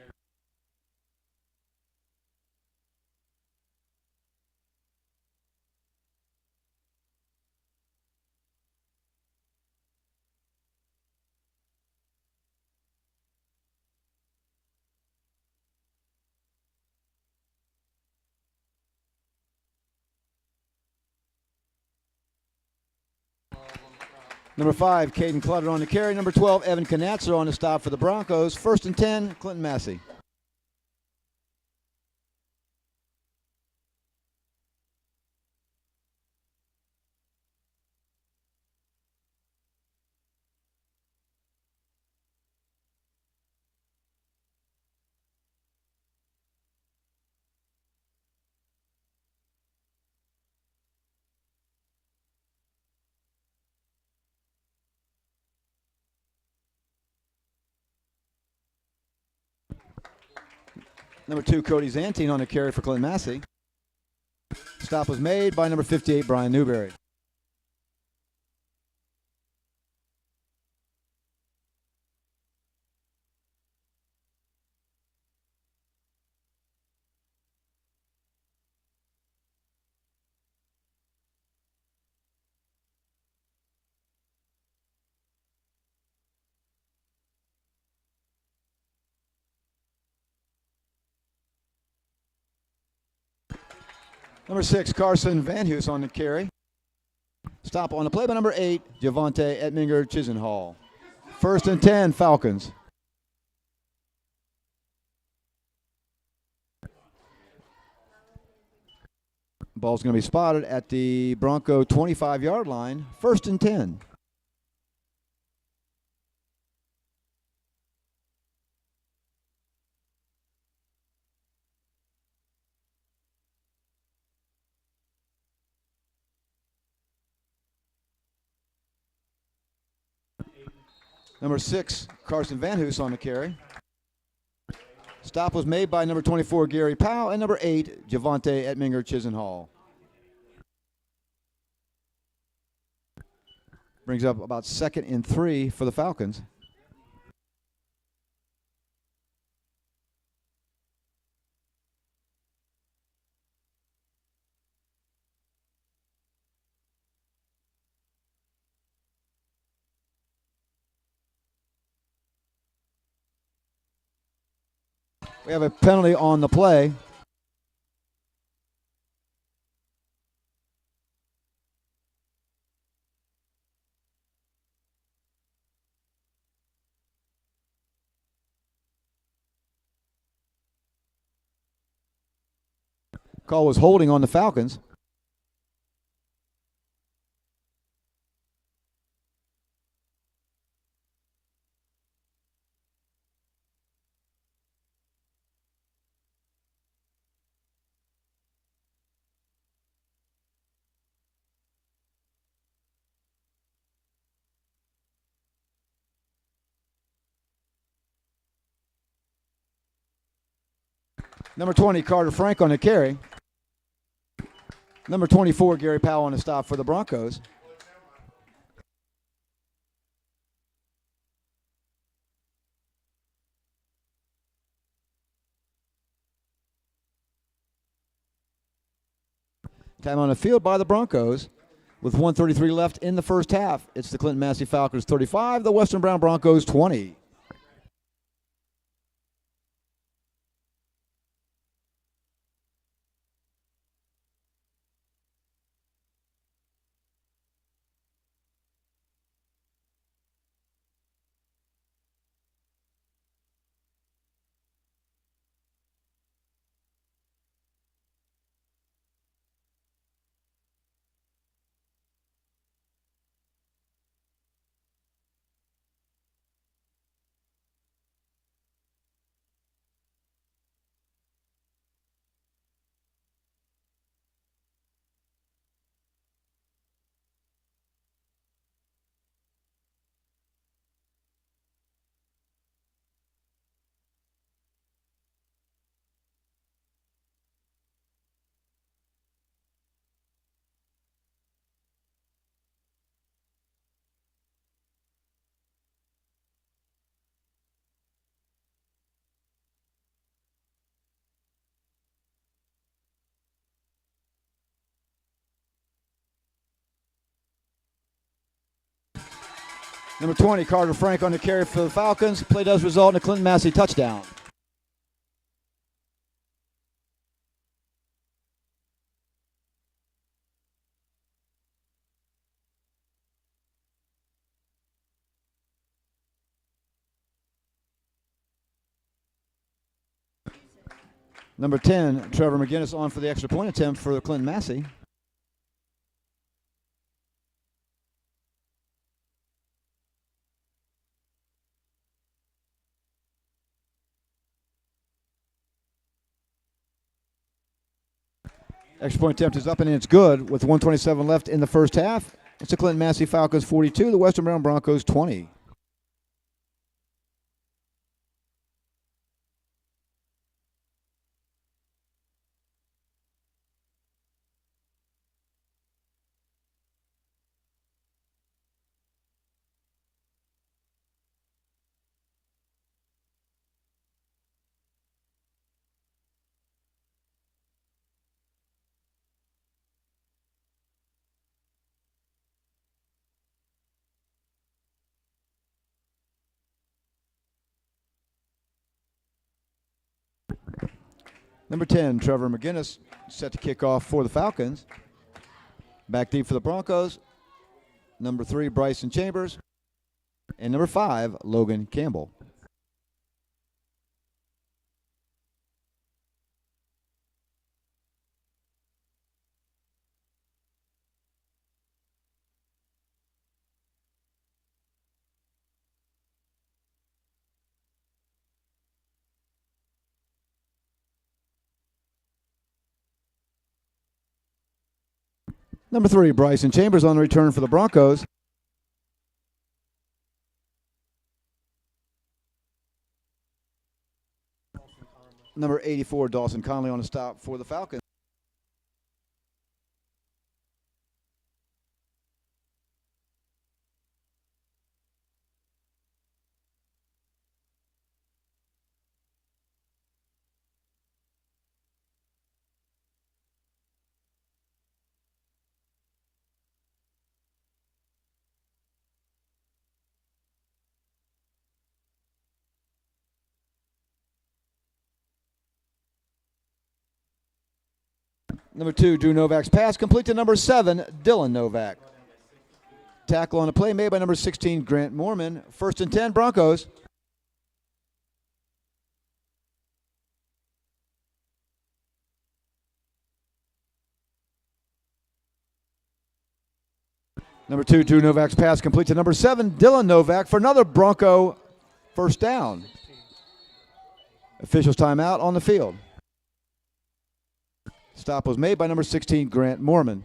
Number 5, Caden Clutter on the carry. Number 12, Evan Knatzer on the stop for the Broncos. 1st and 10, Clinton Massie. Number 2, Cody Zantine on the carry for Clinton Massie. Stop was made by number 58, Brian Newberry. Number 6, Carson Van Hoos on the carry. Stop on the play by number 8, Javante Etminger Chisenhall. 1st and 10, Falcons. Ball's going to be spotted at the Bronco 25-yard line. 1st and 10. Number 6, Carson Van Hoos on the carry. Stop was made by number 24, Gary Powell, and number 8, Javante Etminger Chisenhall. Brings up about 2nd and 3 for the Falcons. We have a penalty on the play. Call was holding on the Falcons. Number 20, Carter Frank on the carry. Number 24, Gary Powell on the stop for the Broncos. Time on the field by the Broncos with 1:33 left in the first half. It's the Clinton Massie Falcons 35, the Western Brown Broncos 20. Number 20, Carter Frank on the carry for the Falcons. Play does result in a Clinton Massie touchdown. Number 10, Trevor McGinnis on for the extra point attempt for Clinton Massie. Extra point attempt is up and it's good with 1:27 left in the first half. It's the Clinton Massie Falcons 42, the Western Brown Broncos 20. Number 10, Trevor McGinnis, set to kick off for the Falcons. Back deep for the Broncos. Number 3, Bryson Chambers. And number 5, Logan Campbell. Number 3, Bryson Chambers on the return for the Broncos. Number 84, Dawson Conley on the stop for the Falcons. Number 2, Drew Novak's pass complete to number 7, Dylan Novak. Tackle on the play made by number 16, Grant Moorman. 1st and 10, Broncos. Number 2, Drew Novak's pass complete to number 7, Dylan Novak for another Bronco first down. Officials timeout on the field. Stop was made by number 16, Grant Mormon.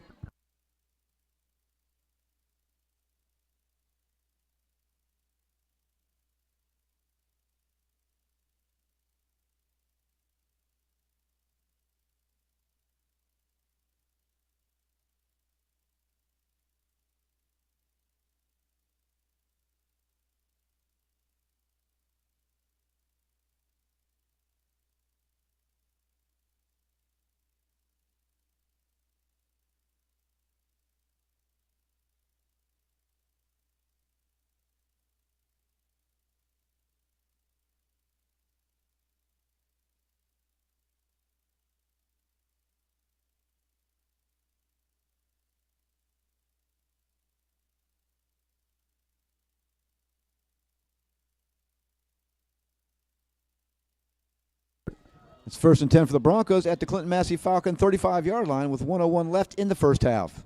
It's 1st and 10 for the Broncos at the Clinton Massie Falcon 35-yard line with 1:01 left in the first half.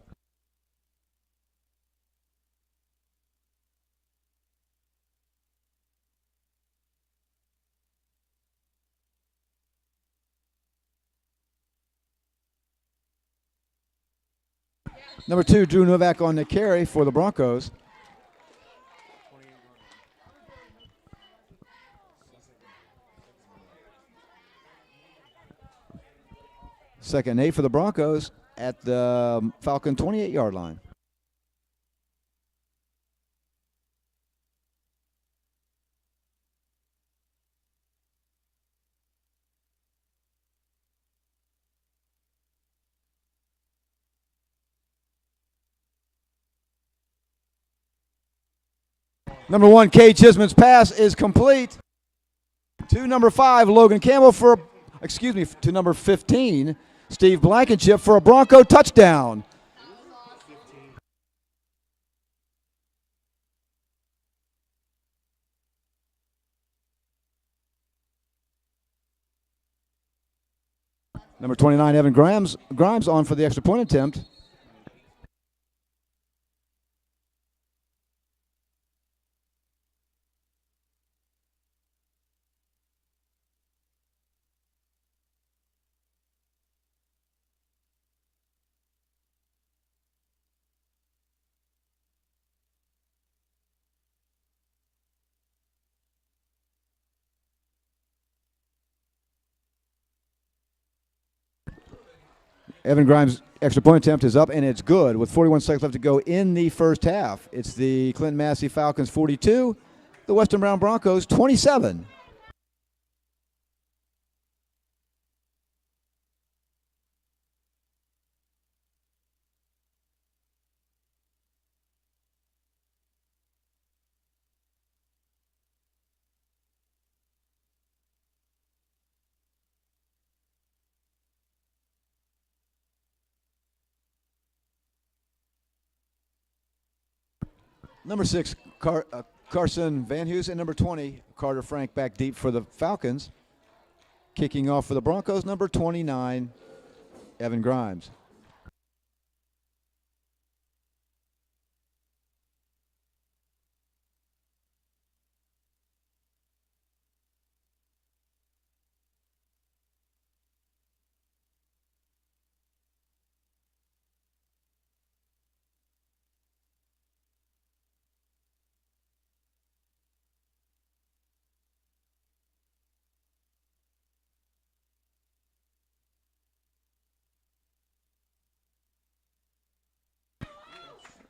Number 2, Drew Novak on the carry for the Broncos. Second and 8 for the Broncos at the Falcon 28-yard line. Number 1, Kay Chisholm's pass is complete to number 5, Logan Campbell to number 15, Steve Blankenship for a Bronco touchdown. Number 29, Evan Grimes on for the extra point attempt. Evan Grimes' extra point attempt is up, and it's good with 41 seconds left to go in the first half. It's the Clinton Massie Falcons 42, the Western Brown Broncos 27. Number 6, Carson Van Hus, and number 20, Carter Frank back deep for the Falcons. Kicking off for the Broncos, number 29, Evan Grimes.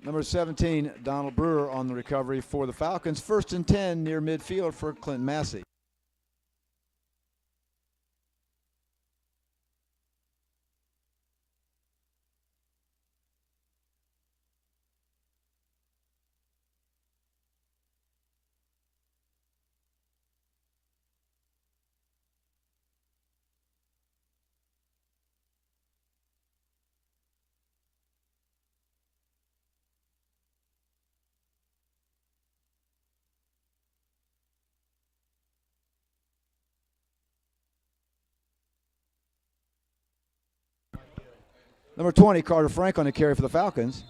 Number 17, Donald Brewer on the recovery for the Falcons. 1st and 10 near midfield for Clinton Massie. Number 20, Carter Frank on the carry for the Falcons.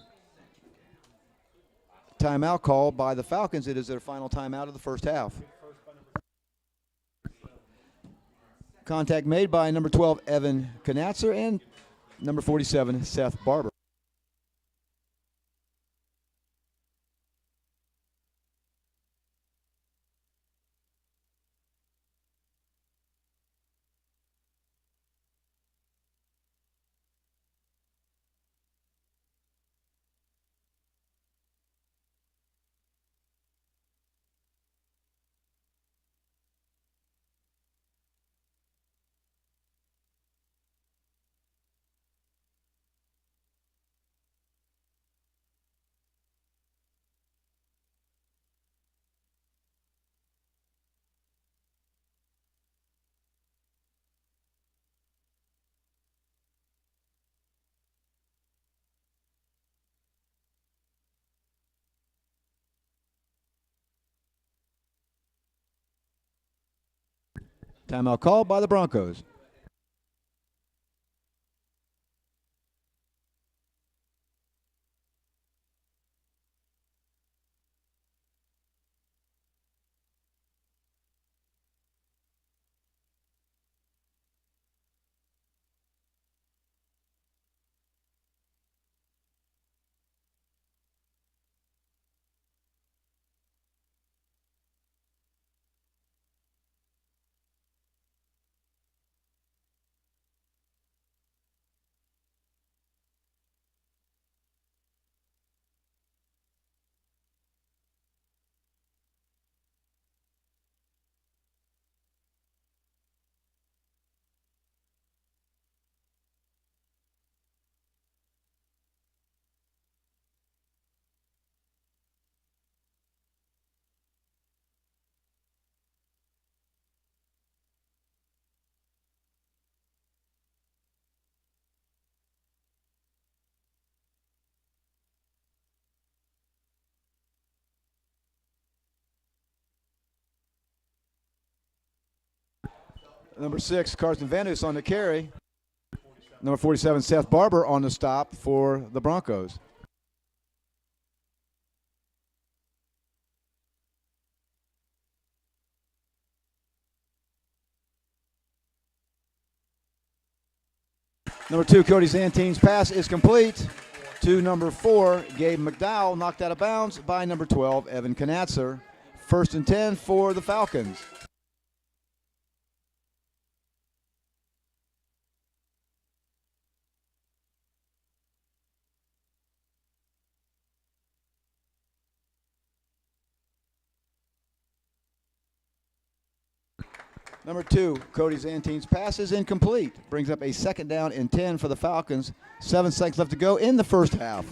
Timeout called by the Falcons. It is their final timeout of the first half. Contact made by number 12, Evan Knatzer, and number 47, Seth Barber. Timeout called by the Broncos. Number 6, Carson Vanus on the carry. Number 47, Seth Barber on the stop for the Broncos. Number 2, Cody Zantine's pass is complete to number 4, Gabe McDowell, knocked out of bounds by number 12, Evan Knatzer. 1st and 10 for the Falcons. Number 2, Cody Zantine's pass is incomplete. Brings up a 2nd down and 10 for the Falcons. 7 seconds left to go in the first half.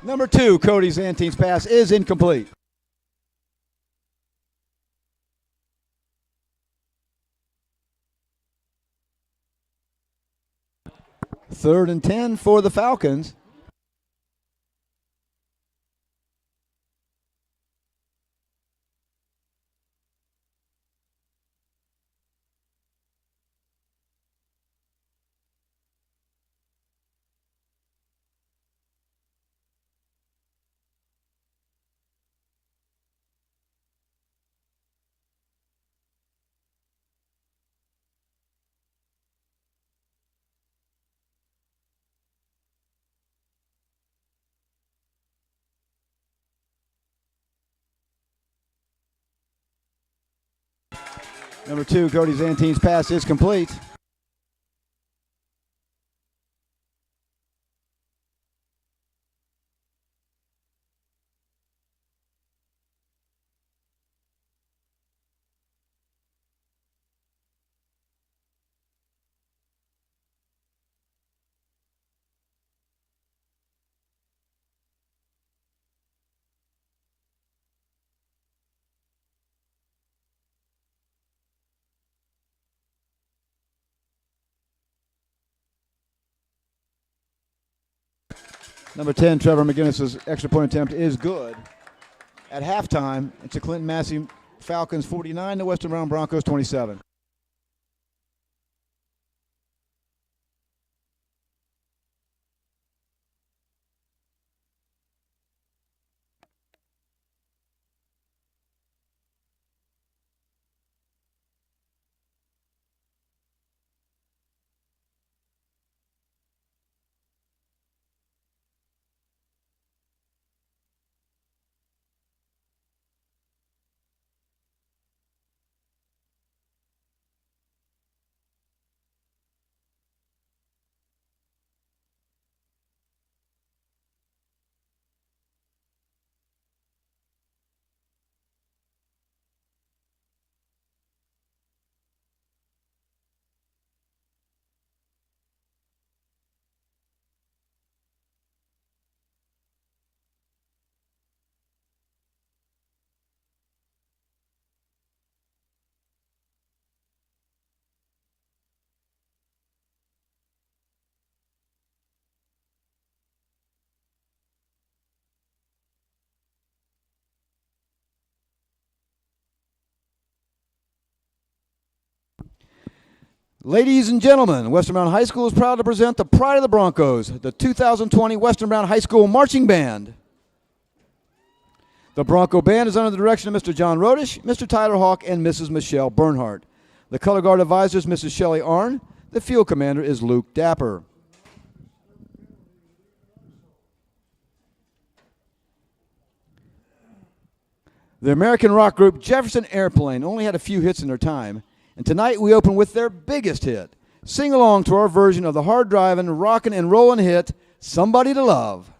Number 2, Cody Zantine's pass is incomplete. Third and 10 for the Falcons. Number 2, Cody Zantine's pass is complete. Number 10, Trevor McGinnis's extra point attempt is good. At halftime, it's the Clinton Massie Falcons 49, the Western Brown Broncos 27. Ladies and gentlemen, Western Brown High School is proud to present the pride of the Broncos, the 2020 Western Brown High School Marching Band. The Bronco Band is under the direction of Mr. John Rodish, Mr. Tyler Hawk, and Mrs. Michelle Bernhardt. The color guard advisor is Mrs. Shelley Arn. The field commander is Luke Dapper. The American rock group Jefferson Airplane only had a few hits in their time, and tonight we open with their biggest hit. Sing along to our version of the hard-driving, rockin' and rollin' hit, Somebody to Love.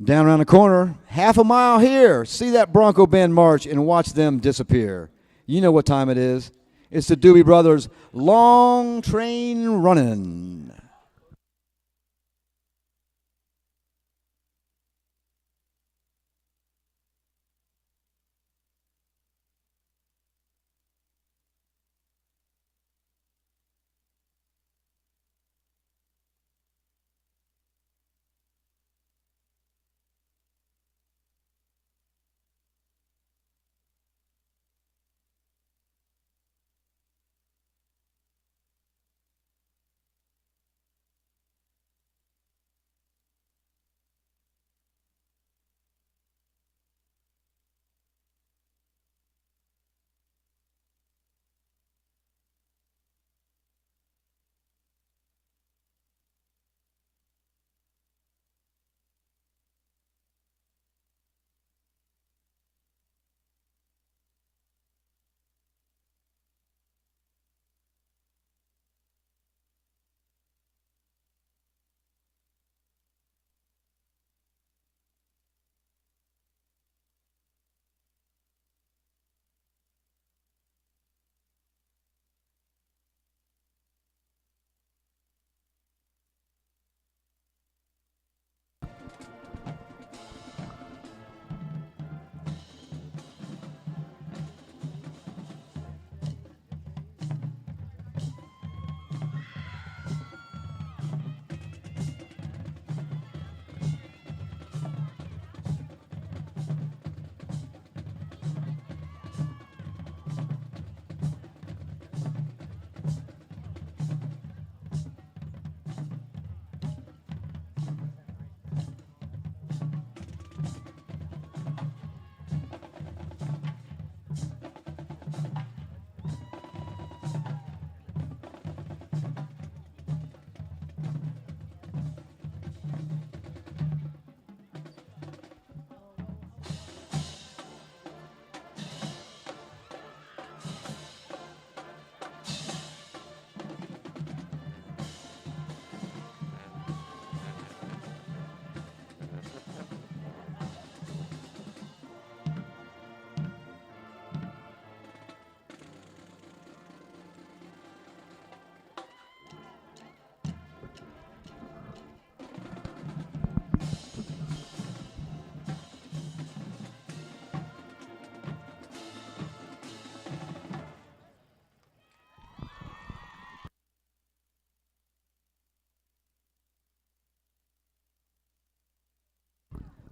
Down around the corner, half a mile here. See that Bronco Band march and watch them disappear. You know what time it is. It's the Doobie Brothers' Long Train Runnin'.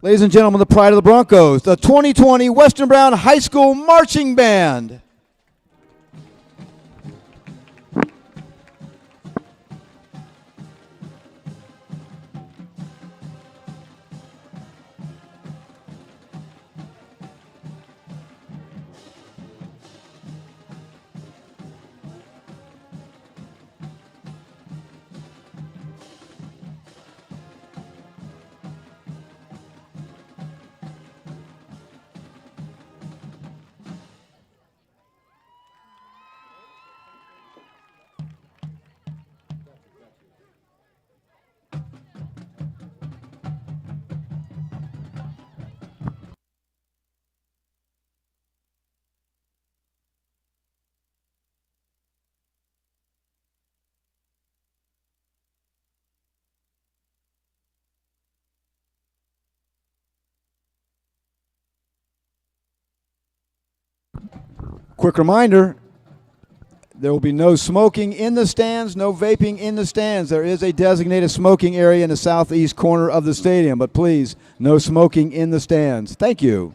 Ladies and gentlemen, the pride of the Broncos, the 2020 Western Brown High School Marching Band. Quick reminder, there will be no smoking in the stands, no vaping in the stands. There is a designated smoking area in the southeast corner of the stadium, but please, no smoking in the stands. Thank you.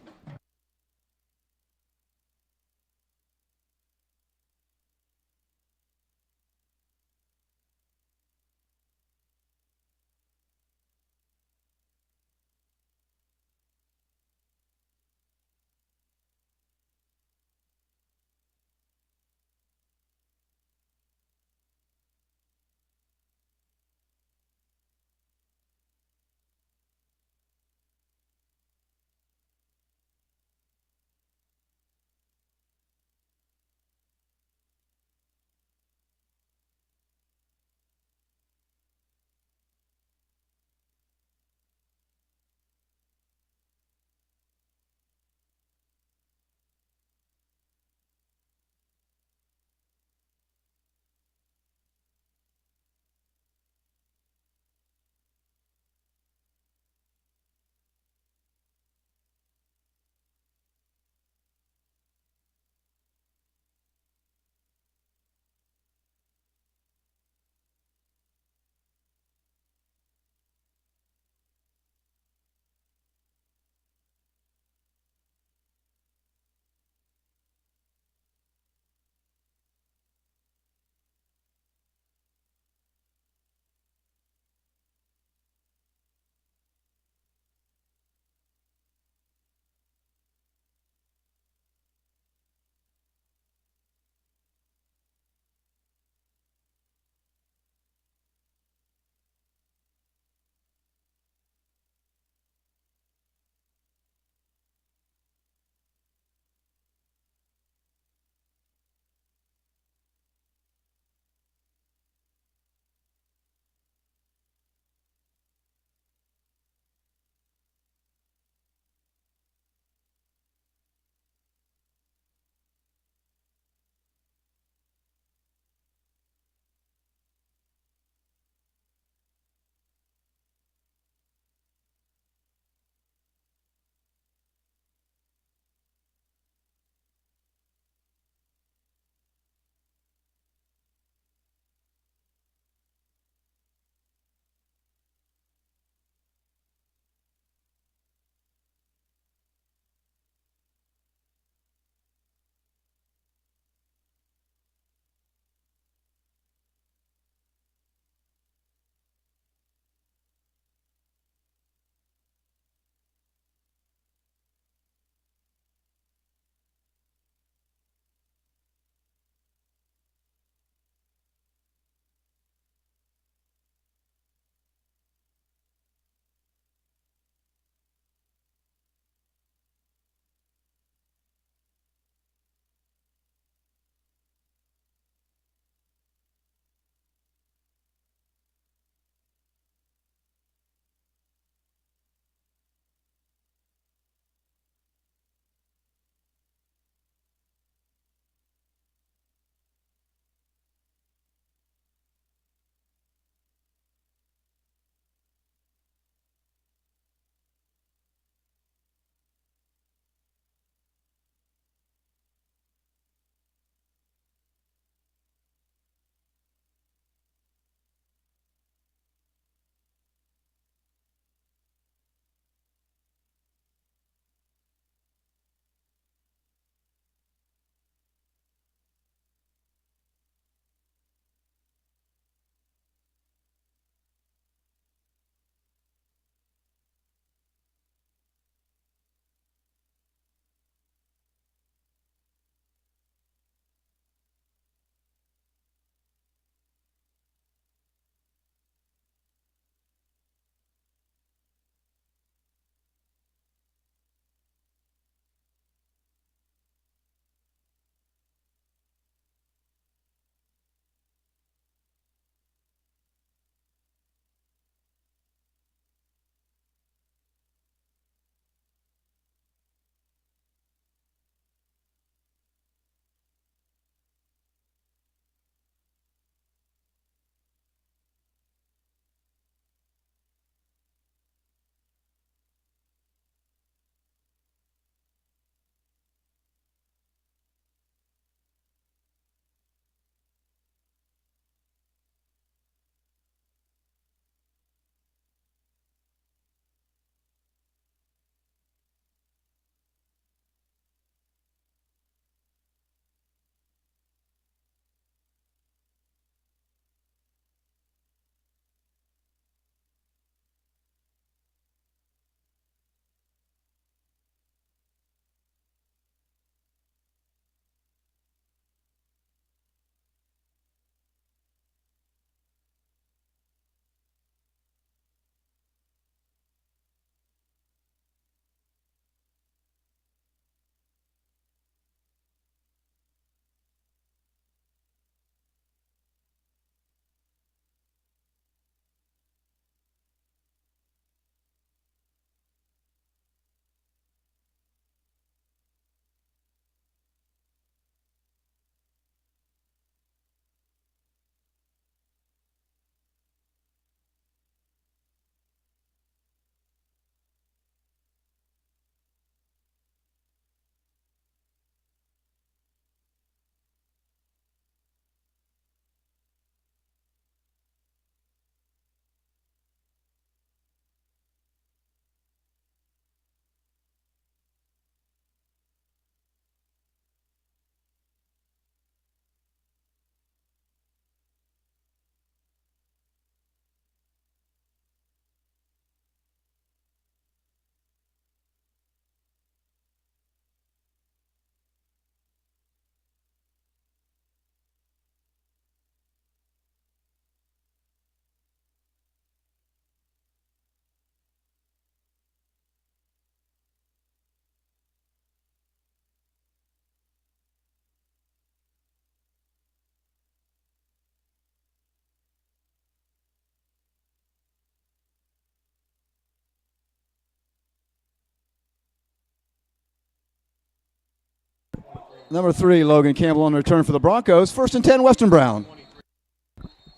Number 3, Logan Campbell on the return for the Broncos. 1st and 10, Western Brown.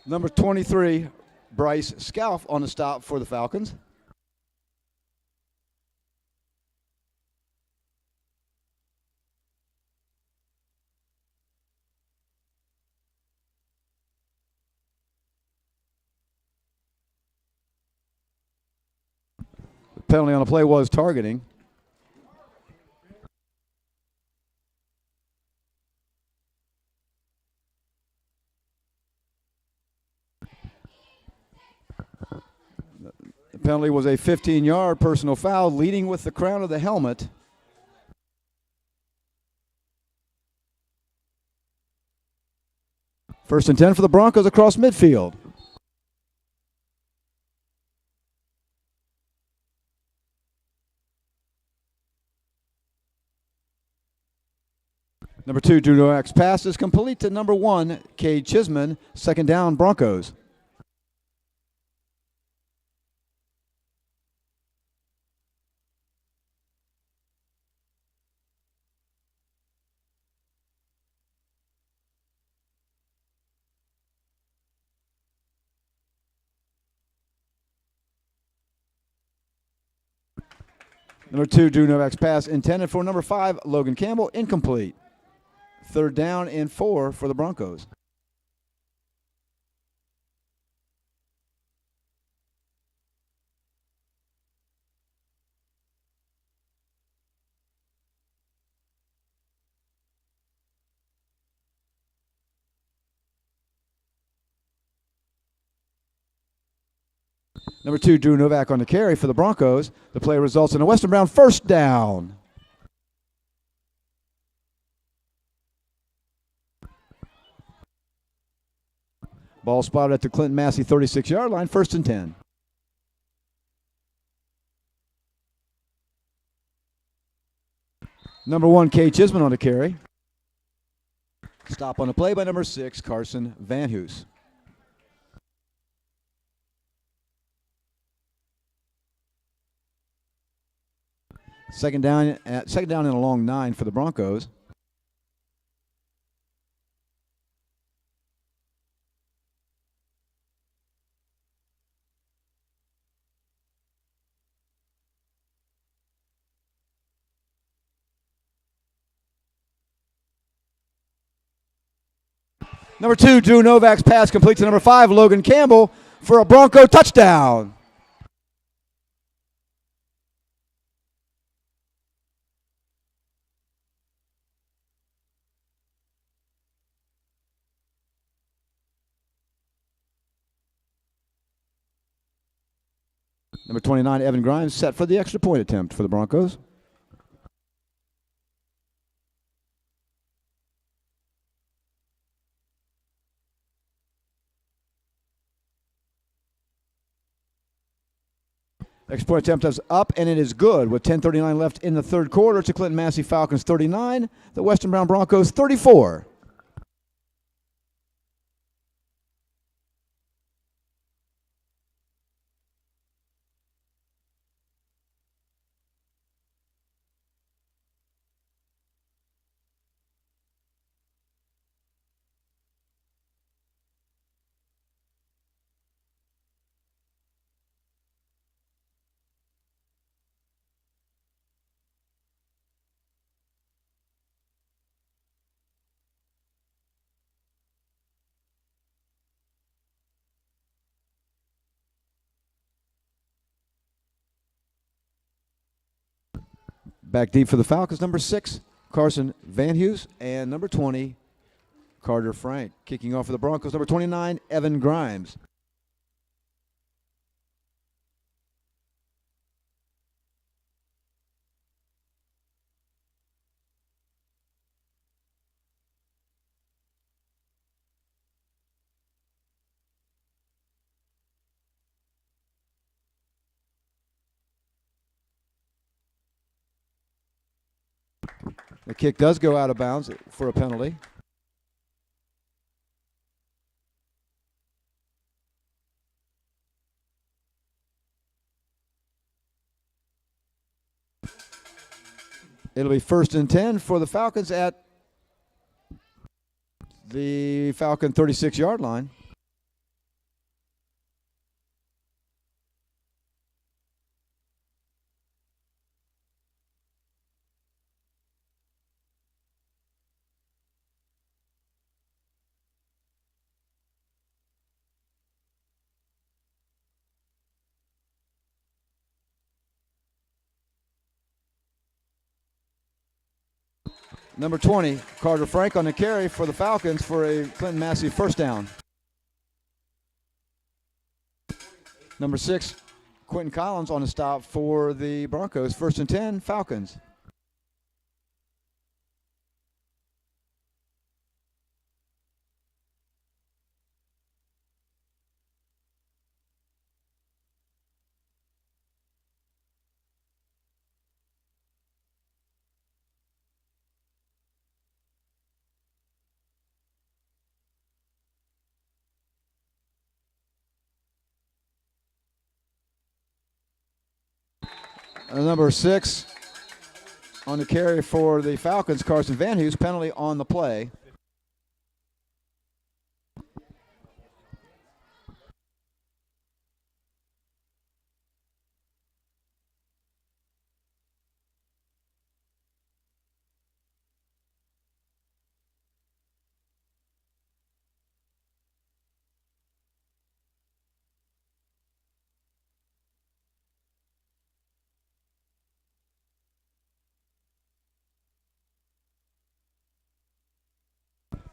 Number 23, Bryce Scalf on the stop for the Falcons. The penalty on the play was targeting. The penalty was a 15-yard personal foul, leading with the crown of the helmet. First and 10 for the Broncos across midfield. Number 2, Drew Novak's pass is complete to number 1, Cade Chisman. 2nd down, Broncos. Number 2, Drew Novak's pass intended for number 5, Logan Campbell, incomplete. 3rd down and 4 for the Broncos. Number 2, Drew Novak on the carry for the Broncos. The play results in a Western Brown 1st down. Ball spotted at the Clinton Massie 36-yard line, 1st and 10. Number 1, Cade Chisman on the carry. Stop on the play by number 6, Carson Van Hoos. Second down and a long 9 for the Broncos. Number 2, Drew Novak's pass complete to number 5, Logan Campbell, for a Bronco touchdown. Number 29, Evan Grimes, set for the extra point attempt for the Broncos. Extra point attempt is up, and it is good with 10:39 left in the 3rd quarter. To Clinton Massie Falcons 39, the Western Brown Broncos 34. Back deep for the Falcons, number 6, Carson Van Hoos, and number 20, Carter Frank. Kicking off for the Broncos, number 29, Evan Grimes. The kick does go out of bounds for a penalty. It'll be 1st and 10 for the Falcons at the Falcon 36-yard line. Number 20, Carter Frank on the carry for the Falcons for a Clinton Massie first down. Number 6, Quentin Collins on the stop for the Broncos. 1st and 10, Falcons. Number 6 on the carry for the Falcons, Carson Van Hoos, penalty on the play.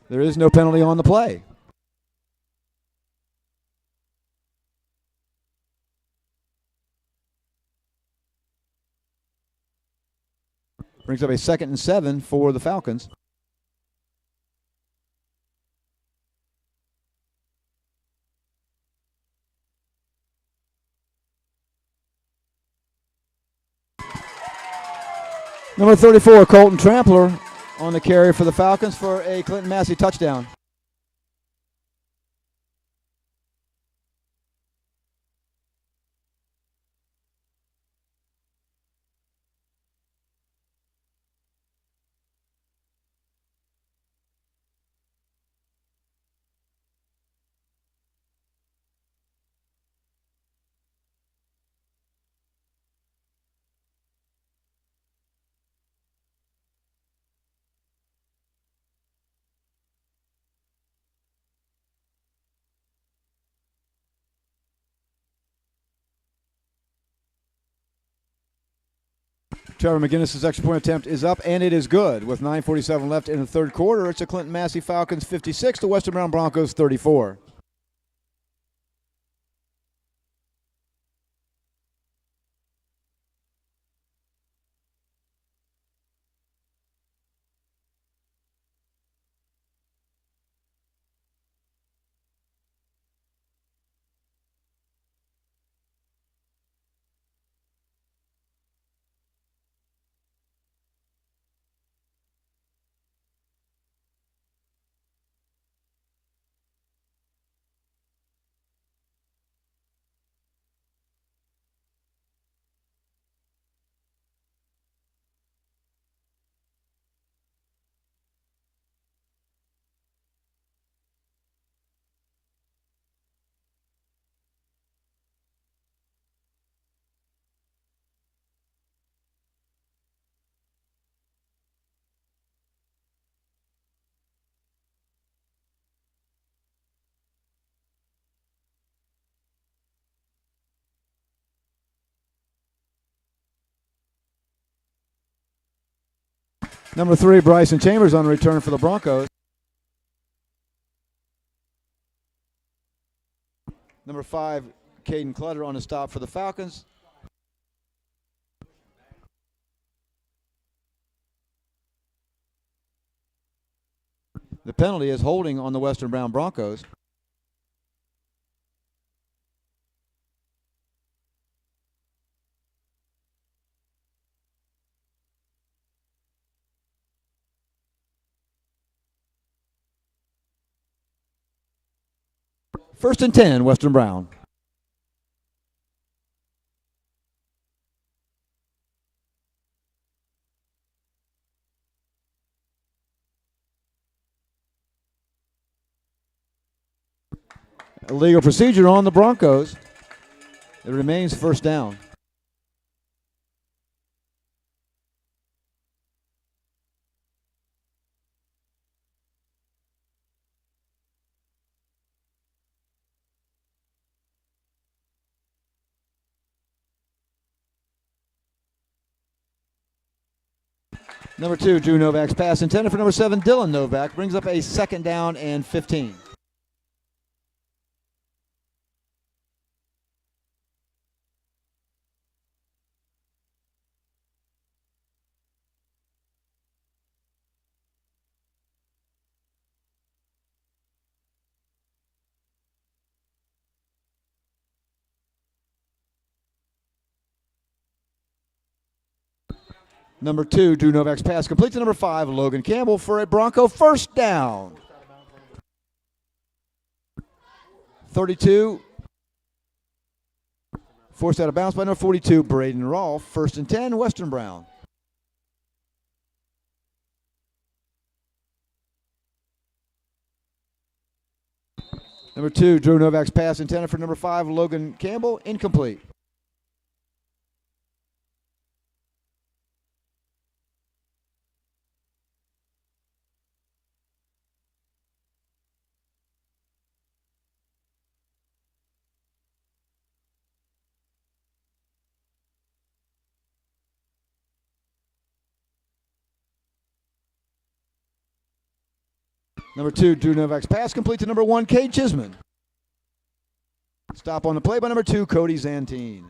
There is no penalty on the play. Brings up a 2nd and 7 for the Falcons. Number 34, Colton Trampler on the carry for the Falcons for a Clinton Massie touchdown. Trevor McGinnis' extra point attempt is up, and it is good. With 9:47 left in the third quarter, it's a Clinton Massie Falcons 56 to Western Brown Broncos 34. Number 3, Bryson Chambers on return for the Broncos. Number 5, Caden Clutter on the stop for the Falcons. The penalty is holding on the Western Brown Broncos. First and 10, Western Brown. Illegal procedure on the Broncos. It remains first down. Number 2, Drew Novak's pass intended for number 7, Dylan Novak, brings up a second down and 15. Number 2, Drew Novak's pass complete to number 5, Logan Campbell, for a Bronco first down. 32. Forced out of bounds by number 42, Braden Rolfe. First and 10, Western Brown. Number 2, Drew Novak's pass intended for number 5, Logan Campbell, incomplete. Number 2, Drew Novak's pass complete to number 1, Cade Chisholm. Stop on the play by number 2, Cody Zantine.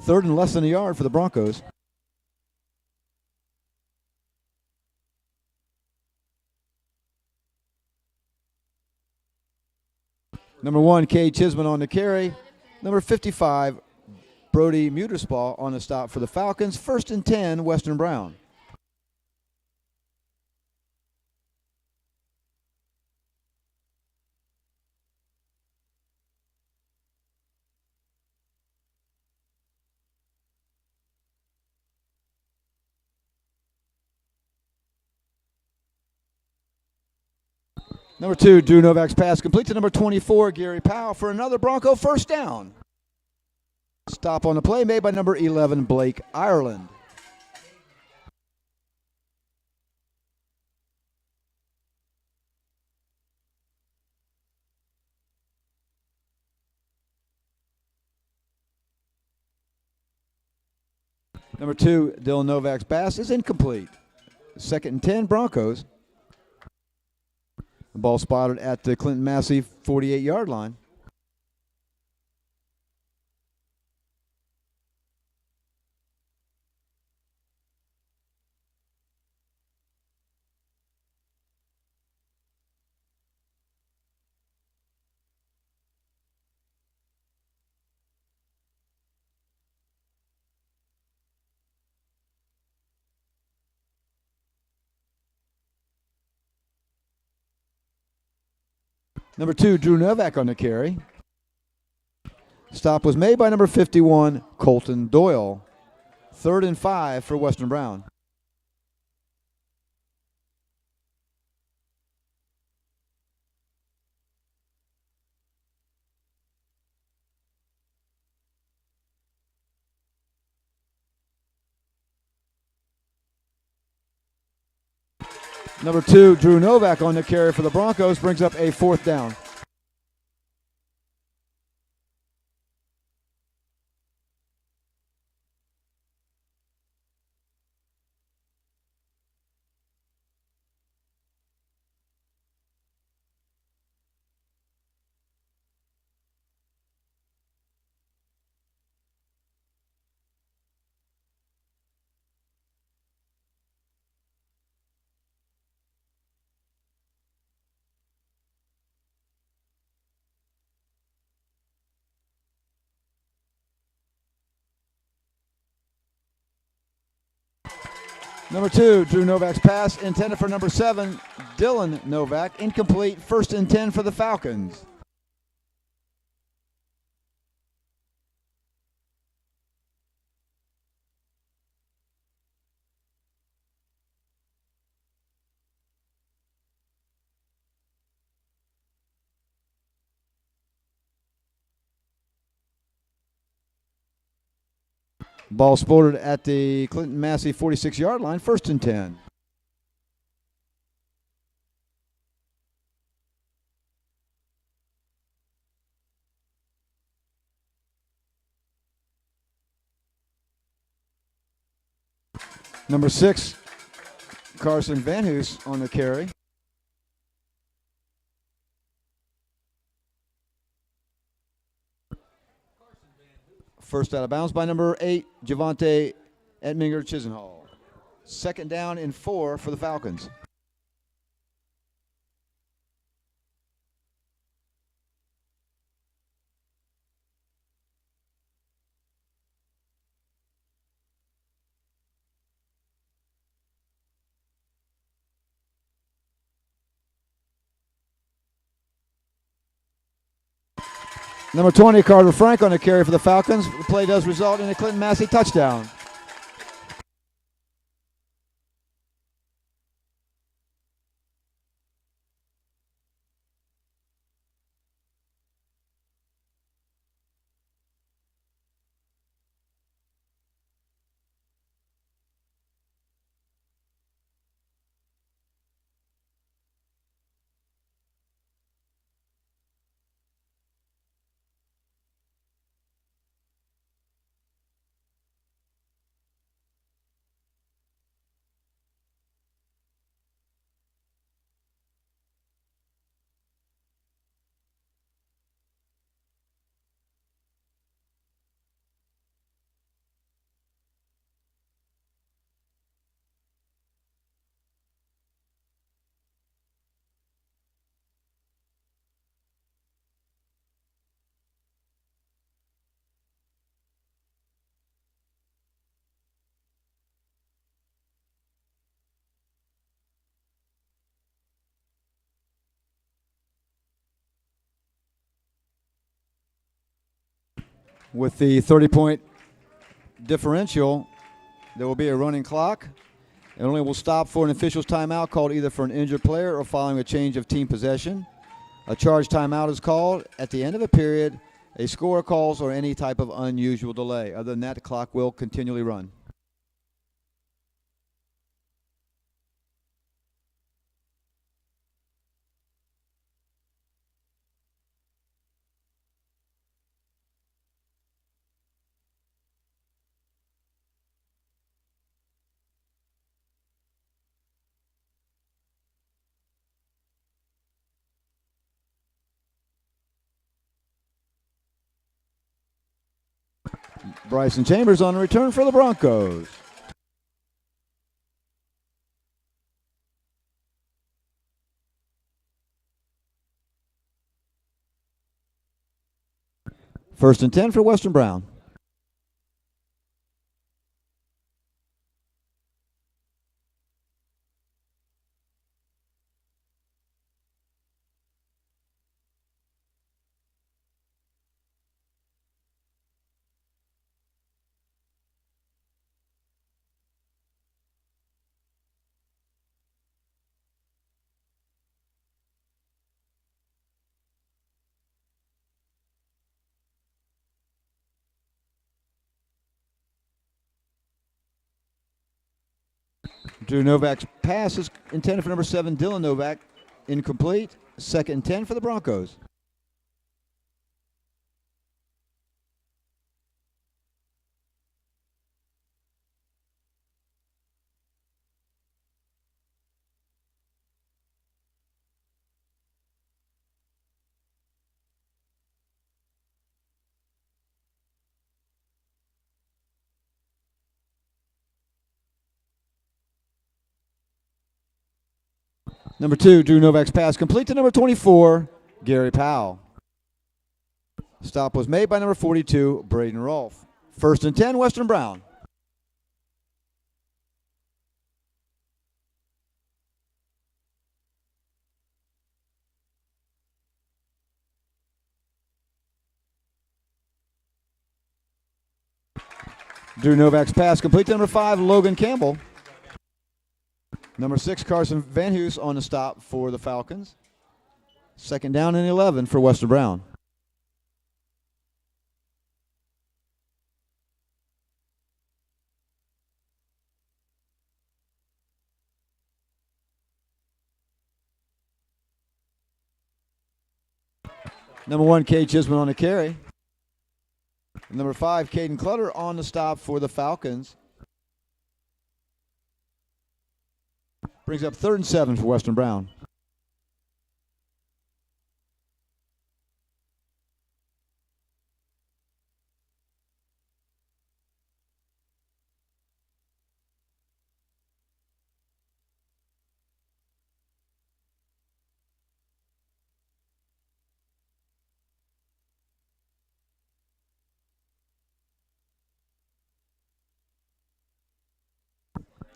Third and less than a yard for the Broncos. Number 1, Cade Chisholm on the carry. Number 55, Brody Muterspaw on the stop for the Falcons. First and 10, Western Brown. Number 2, Drew Novak's pass complete to number 24, Gary Powell, for another Bronco first down. Stop on the play made by number 11, Blake Ireland. Number 2, Dylan Novak's pass is incomplete. Second and 10, Broncos. The ball spotted at the Clinton Massie 48-yard line. Number 2, Drew Novak on the carry. Stop was made by number 51, Colton Doyle. Third and 5 for Western Brown. Number 2, Drew Novak on the carry for the Broncos, brings up a fourth down. Number 2, Drew Novak's pass intended for number 7, Dylan Novak, incomplete. First and 10 for the Falcons. Ball sported at the Clinton Massie 46-yard line, 1st and 10. Number 6, Carson Van Hoos on the carry. First out of bounds by number 8, Javante Edminger Chisenhall. 2nd down and 4 for the Falcons. Number 20, Carter Frank on the carry for the Falcons. The play does result in a Clinton Massie touchdown. With the 30-point differential, there will be a running clock. It only will stop for an official's timeout called either for an injured player or following a change of team possession. A charge timeout is called at the end of a period, a score calls, or any type of unusual delay. Other than that, the clock will continually run. Bryson Chambers on the return for the Broncos. First and 10 for Western Brown. Drew Novak's pass is intended for number 7, Dylan Novak. Incomplete. 2nd and 10 for the Broncos. Number 2, Drew Novak's pass complete to number 24, Gary Powell. Stop was made by number 42, Braden Rolfe. First and 10, Western Brown. Drew Novak's pass complete to number 5, Logan Campbell. Number 6, Carson Van Hoos on the stop for the Falcons. 2nd down and 11 for Western Brown. Number 1, Cade Chisholm on the carry. Number 5, Caden Clutter on the stop for the Falcons. Brings up 3rd and 7 for Western Brown.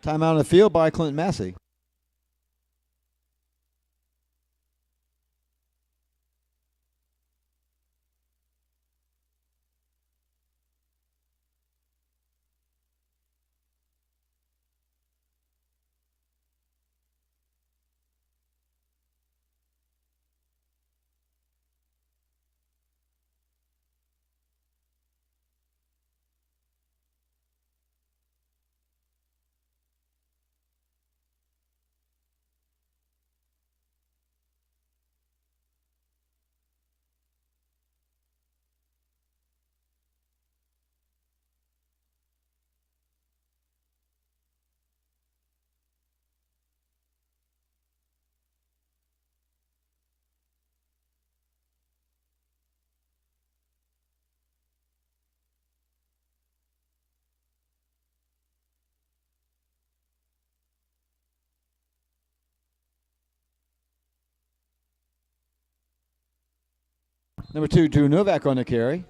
Timeout on the field by Clinton Massie. Number 2, Drew Novak on the carry.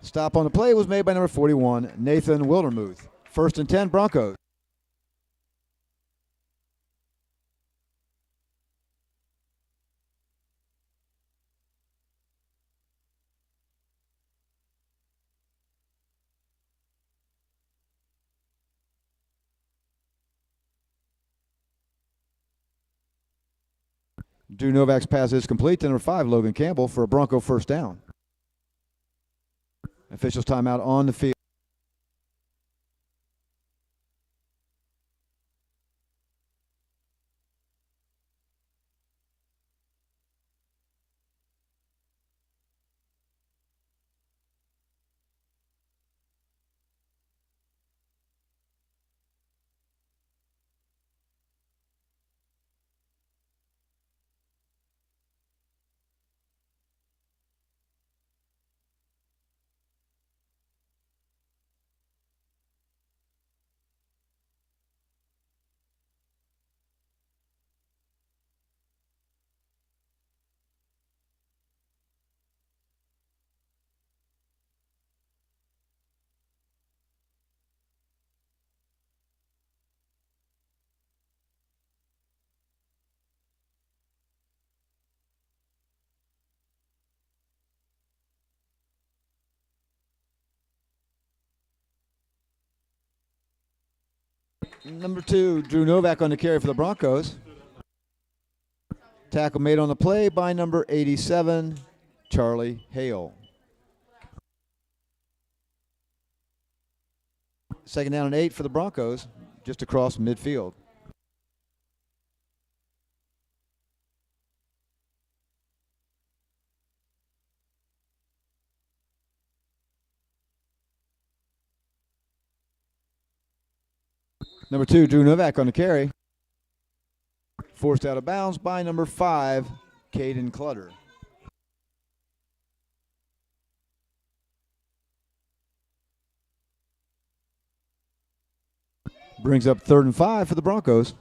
Stop on the play was made by number 41, Nathan Wildermuth. 1st and 10, Broncos. Drew Novak's pass is complete to number 5, Logan Campbell, for a Bronco 1st down. Officials timeout on the field. Number 2, Drew Novak on the carry for the Broncos. Tackle made on the play by number 87, Charlie Hale. 2nd down and 8 for the Broncos, just across midfield. Number 2, Drew Novak on the carry. Forced out of bounds by number 5, Caden Clutter. Brings up 3rd and 5 for the Broncos.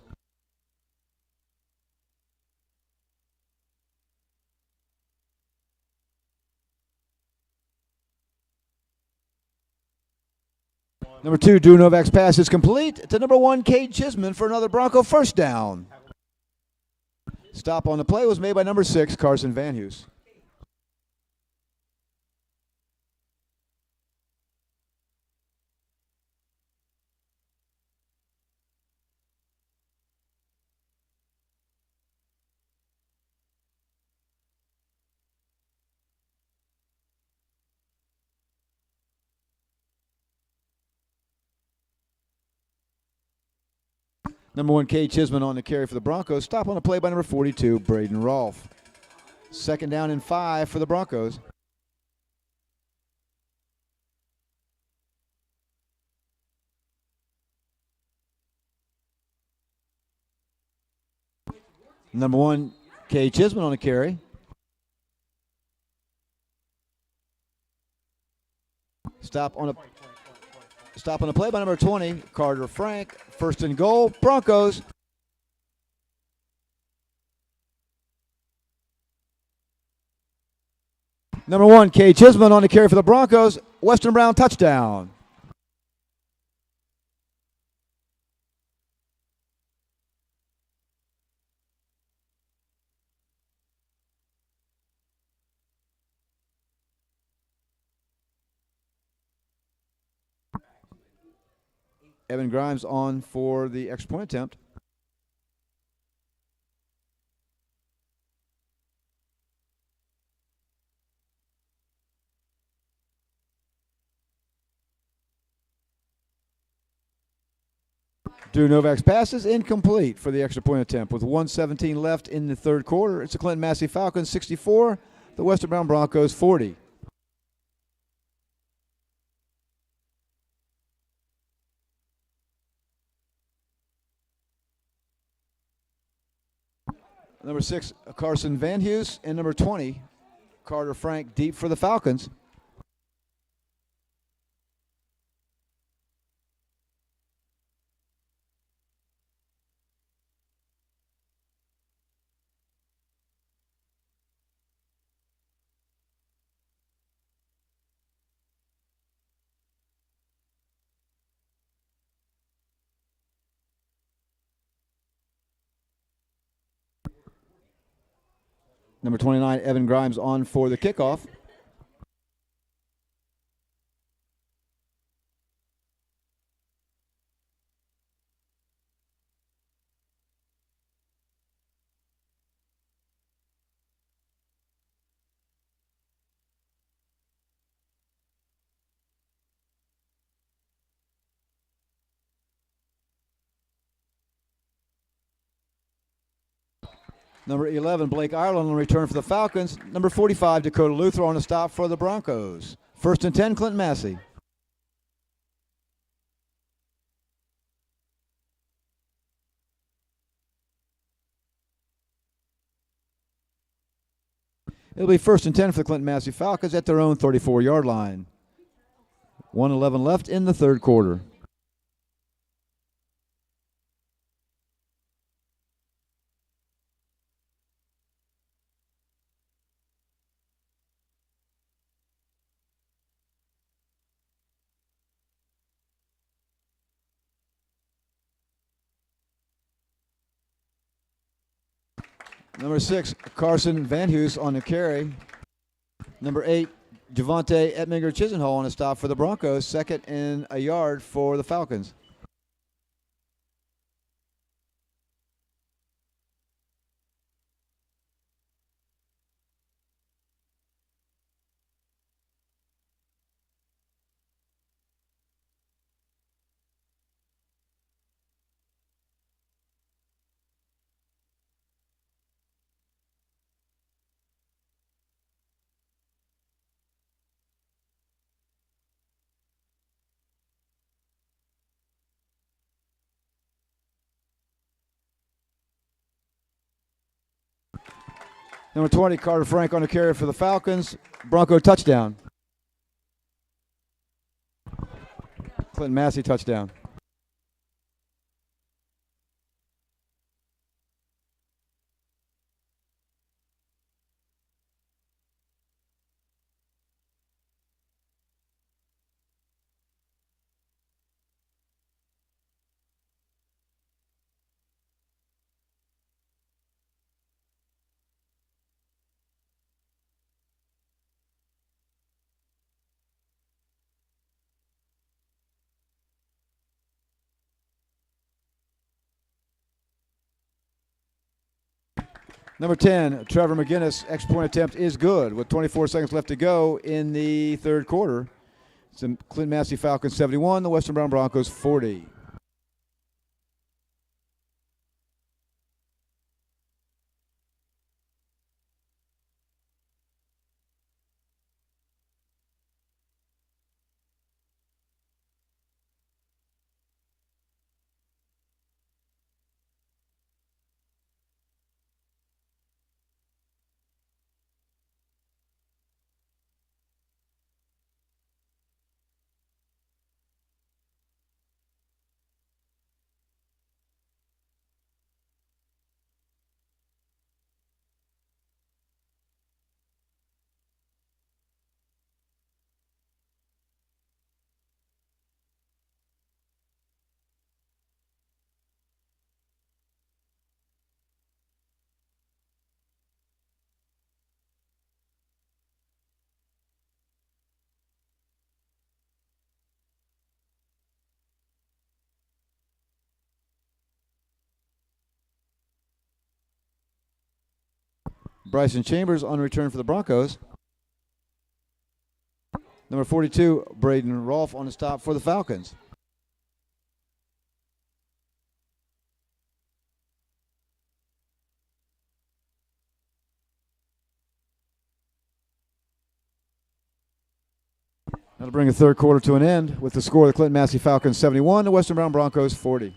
Number 2, Drew Novak's pass is complete to number 1, Cade Chisholm, for another Bronco 1st down. Stop on the play was made by number 6, Carson Van Hus. Number 1, Cade Chisholm on the carry for the Broncos. Stop on the play by number 42, Braden Rolfe. Second down and 5 for the Broncos. Number 1, Kay Chisholm on the carry. Stop on the play by number 20, Carter Frank. First and goal, Broncos. Number 1, Kay Chisholm on the carry for the Broncos. Weston Brown touchdown. Evan Grimes on for the extra point attempt. Drew Novak's pass is incomplete for the extra point attempt. With 1:17 left in the third quarter, it's the Clinton Massie Falcons 64, the Western Brown Broncos 40. Number 6, Carson Van Hughes, and number 20, Carter Frank, deep for the Falcons. Number 29, Evan Grimes on for the kickoff. Number 11, Blake Ireland on return for the Falcons. Number 45, Dakota Luther on the stop for the Broncos. First and 10, Clinton Massie. It'll be first and 10 for the Clinton Massie Falcons at their own 34-yard line. 1:11 left in the third quarter. Number 6, Carson Van Hughes on the carry. Number 8, Javante Etminger Chisenhall on a stop for the Broncos. Second and a yard for the Falcons. Number 20, Carter Frank on the carry for the Falcons. Bronco touchdown. Clinton Massie touchdown. Number 10, Trevor McGinnis, extra point attempt is good with 24 seconds left to go in the third quarter. It's the Clinton Massie Falcons 71, the Western Brown Broncos 40. Bryson Chambers on return for the Broncos. Number 42, Braden Rolfe on the stop for the Falcons. That'll bring the third quarter to an end with the score of the Clinton Massie Falcons 71, the Western Brown Broncos 40.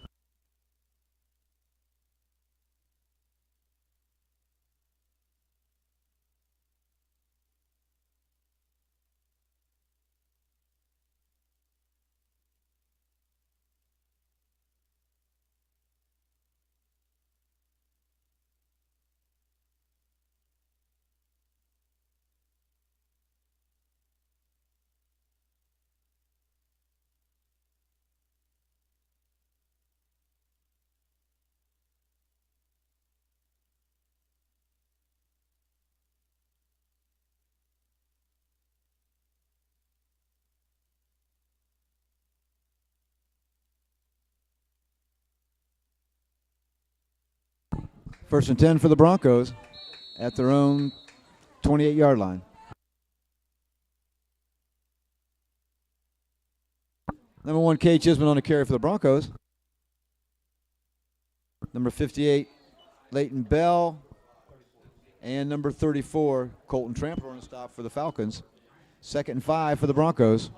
First and 10 for the Broncos at their own 28-yard line. Number 1, Kay Chisholm on the carry for the Broncos. Number 58, Leighton Bell. And number 34, Colton Trampler on the stop for the Falcons. 2nd and 5 for the Broncos.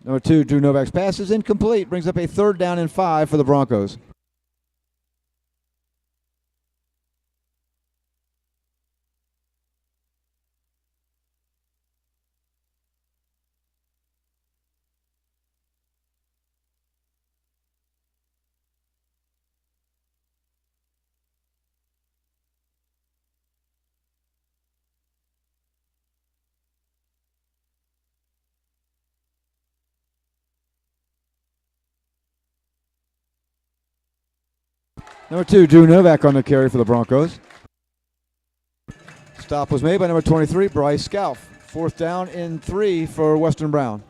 Number 2, Drew Novak's pass is incomplete. Brings up a 3rd down and 5 for the Broncos. Number 2, Drew Novak on the carry for the Broncos. Stop was made by number 23, Bryce Scalf. 4th down and 3 for Western Brown.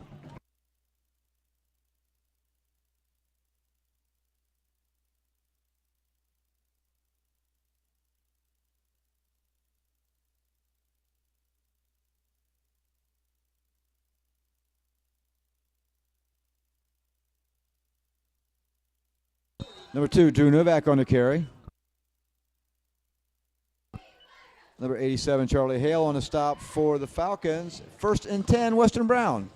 Number 2, Drew Novak on the carry. Number 87, Charlie Hale on the stop for the Falcons. 1st and 10, Western Brown.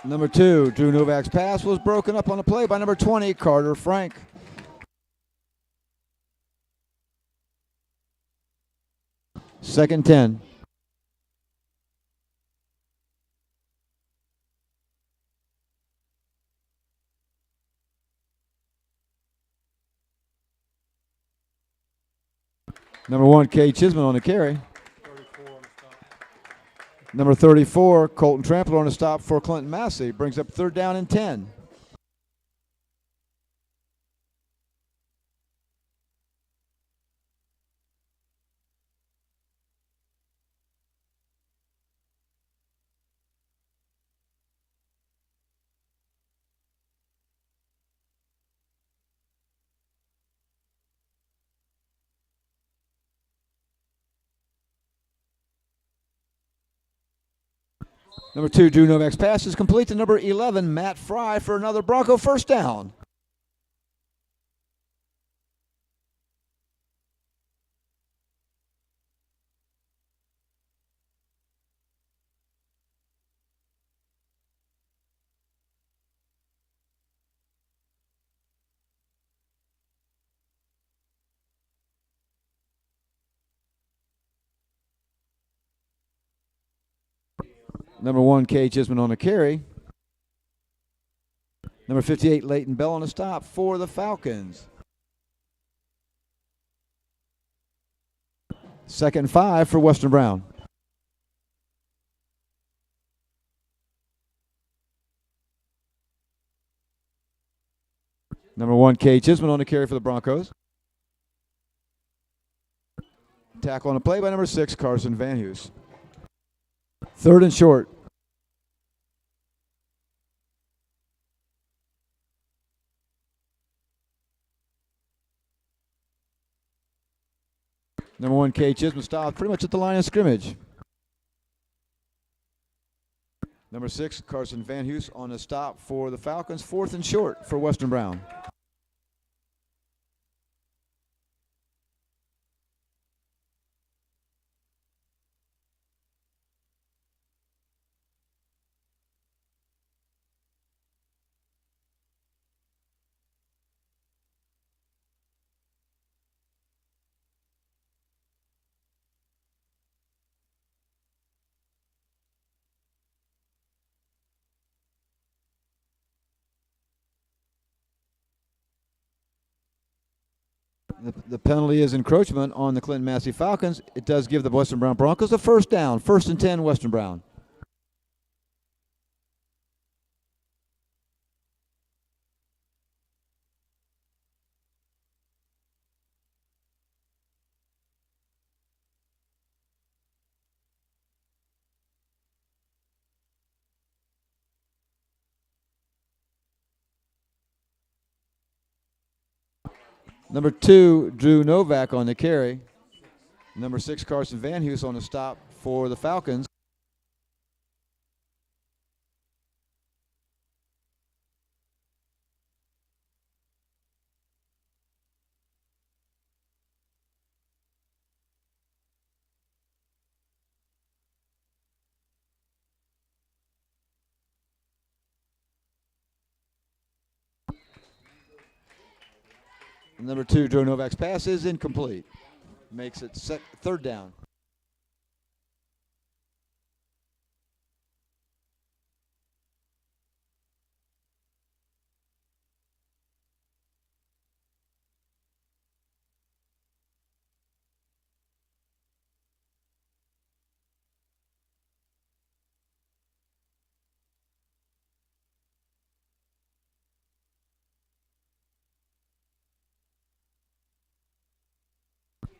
Number 2, Drew Novak's pass was broken up on the play by number 20, Carter Frank. Second 10. Number 1, Kay Chisholm on the carry. Number 34, Colton Trampler on the stop for Clinton Massie. Brings up 3rd down and 10. Number 2, Drew Novak's pass is complete to number 11, Matt Fry, for another Bronco 1st down. Number 1, Kay Chisholm on the carry. Number 58, Leighton Bell on the stop for the Falcons. 2nd and 5 for Western Brown. Number 1, Kay Chisholm on the carry for the Broncos. Tackle on the play by number 6, Carson Van Hoos. 3rd and short. Number 1, Kay Chisholm stopped pretty much at the line of scrimmage. Number 6, Carson Van Hoos on the stop for the Falcons. 4th and short for Western Brown. The penalty is encroachment on the Clinton Massie Falcons. It does give the Western Brown Broncos a first down. 1st and 10, Western Brown. Number 2, Drew Novak on the carry. Number 6, Carson Van Hoos on the stop for the Falcons. Number 2, Drew Novak's pass is incomplete. Makes it 3rd down.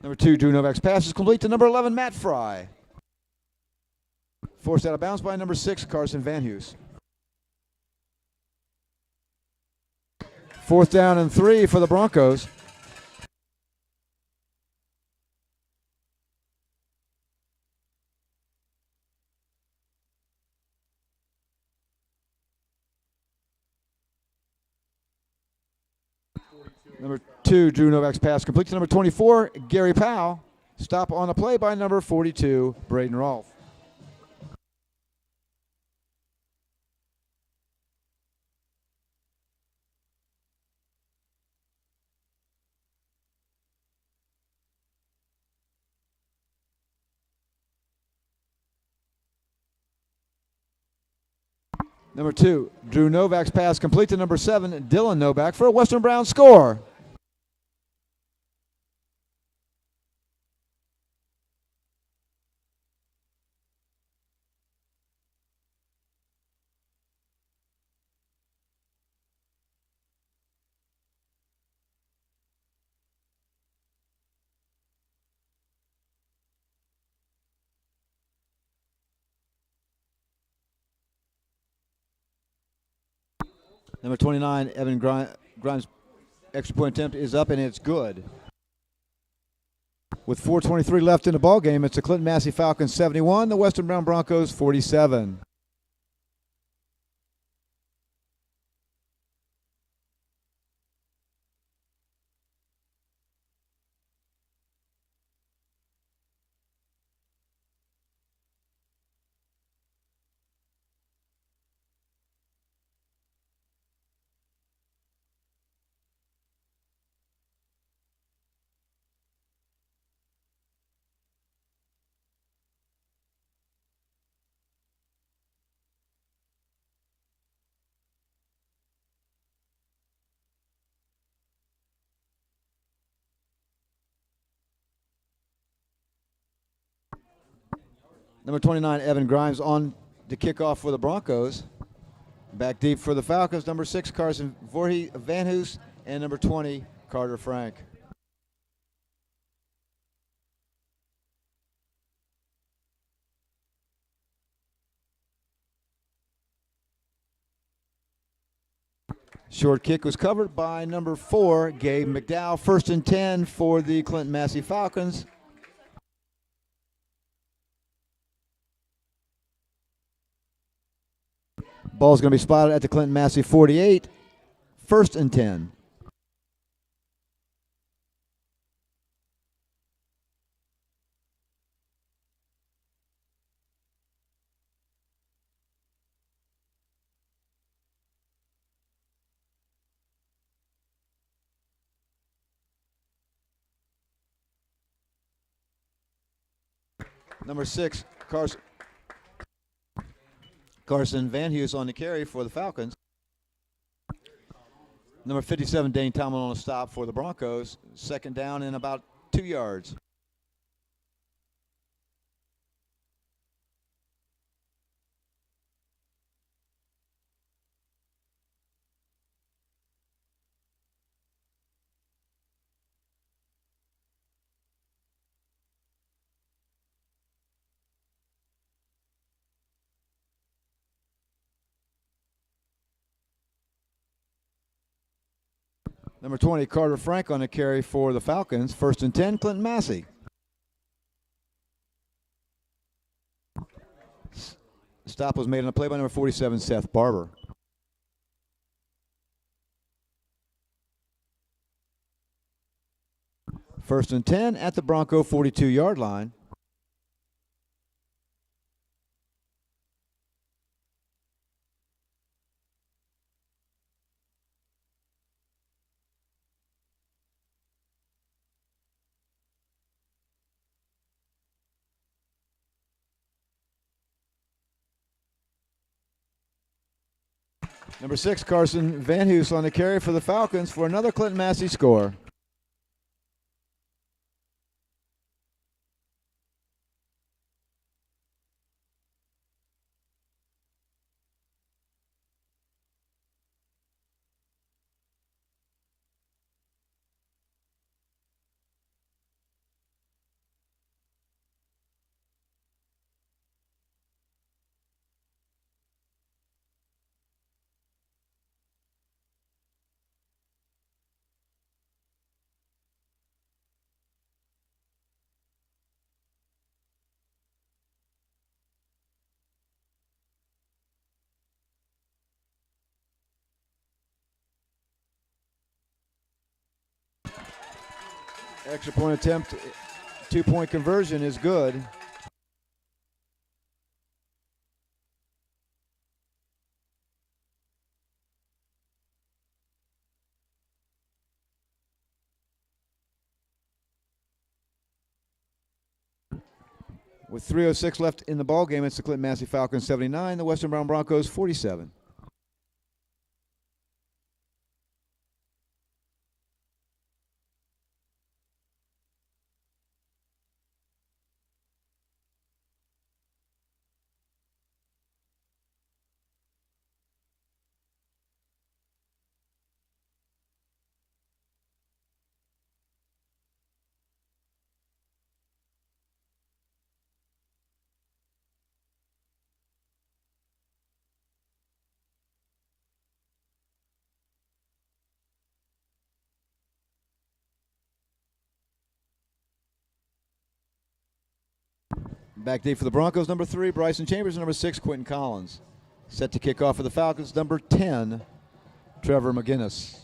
Number 2, Drew Novak's pass is complete to number 11, Matt Fry. Forced out of bounds by number 6, Carson Van Hoos. 4th down and 3 for the Broncos. Number 2, Drew Novak's pass complete to number 24, Gary Powell. Stop on the play by number 42, Braden Rolfe. Number 2, Drew Novak's pass complete to number 7, Dylan Novak for a Western Brown score. Number 29, Evan Grimes' extra point attempt is up, and it's good. With 4:23 left in the ball game, it's the Clinton Massie Falcons 71, the Western Brown Broncos 47. Number 29, Evan Grimes on to kick off for the Broncos. Back deep for the Falcons, number 6, Carson Van Hoos, and number 20, Carter Frank. Short kick was covered by number 4, Gabe McDowell. 1st and 10 for the Clinton Massie Falcons. Ball's going to be spotted at the Clinton Massie 48. 1st and 10. Number 6, Carson Van Hoos on the carry for the Falcons. Number 57, Dane Tomlin on a stop for the Broncos. 2nd down and about 2 yards. Number 20, Carter Frank on the carry for the Falcons. 1st and 10, Clinton Massie. Stop was made on a play by number 47, Seth Barber. First and 10 at the Bronco 42-yard line. Number 6, Carson Van Hoos on the carry for the Falcons for another Clinton Massie score. Extra point attempt, 2-point conversion is good. With 3:06 left in the ball game, it's the Clinton Massie Falcons 79, the Western Brown Broncos 47. Back deep for the Broncos, number 3, Bryson Chambers, and number 6, Quentin Collins. Set to kick off for the Falcons, number 10, Trevor McGinnis.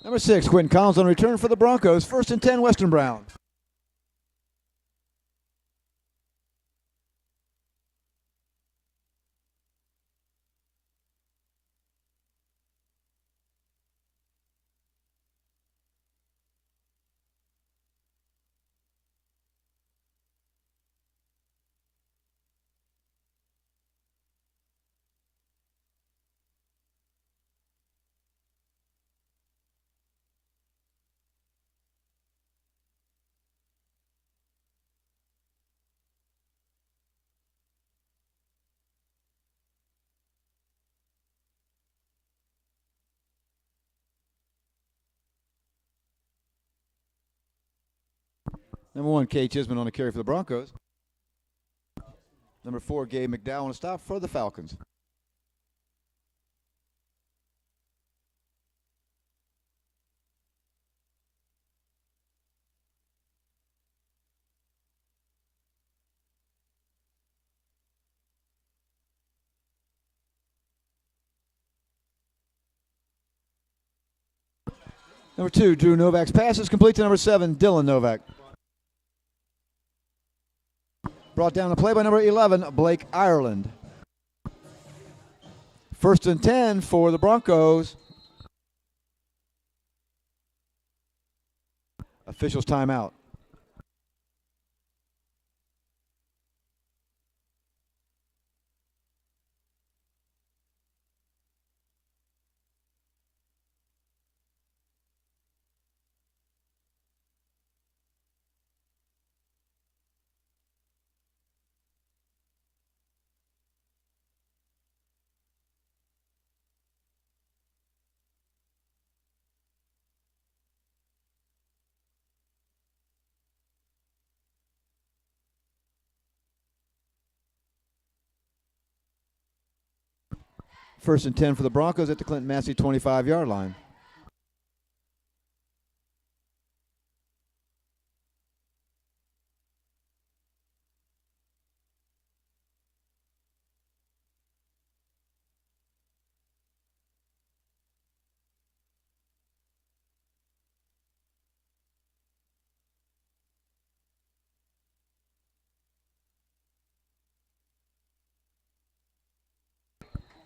Number 6, Quentin Collins on return for the Broncos, 1st and 10, Western Brown. Number 1, Kay Chisholm on a carry for the Broncos. Number 4, Gabe McDowell on a stop for the Falcons. Number 2, Drew Novak's pass is complete to number 7, Dylan Novak. Brought down the play by number 11, Blake Ireland. 1st and 10 for the Broncos. Officials timeout. First and 10 for the Broncos at the Clinton Massie 25-yard line.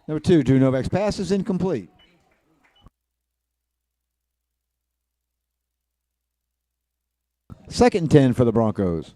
Number 2, Drew Novak's pass is incomplete. Second and 10 for the Broncos.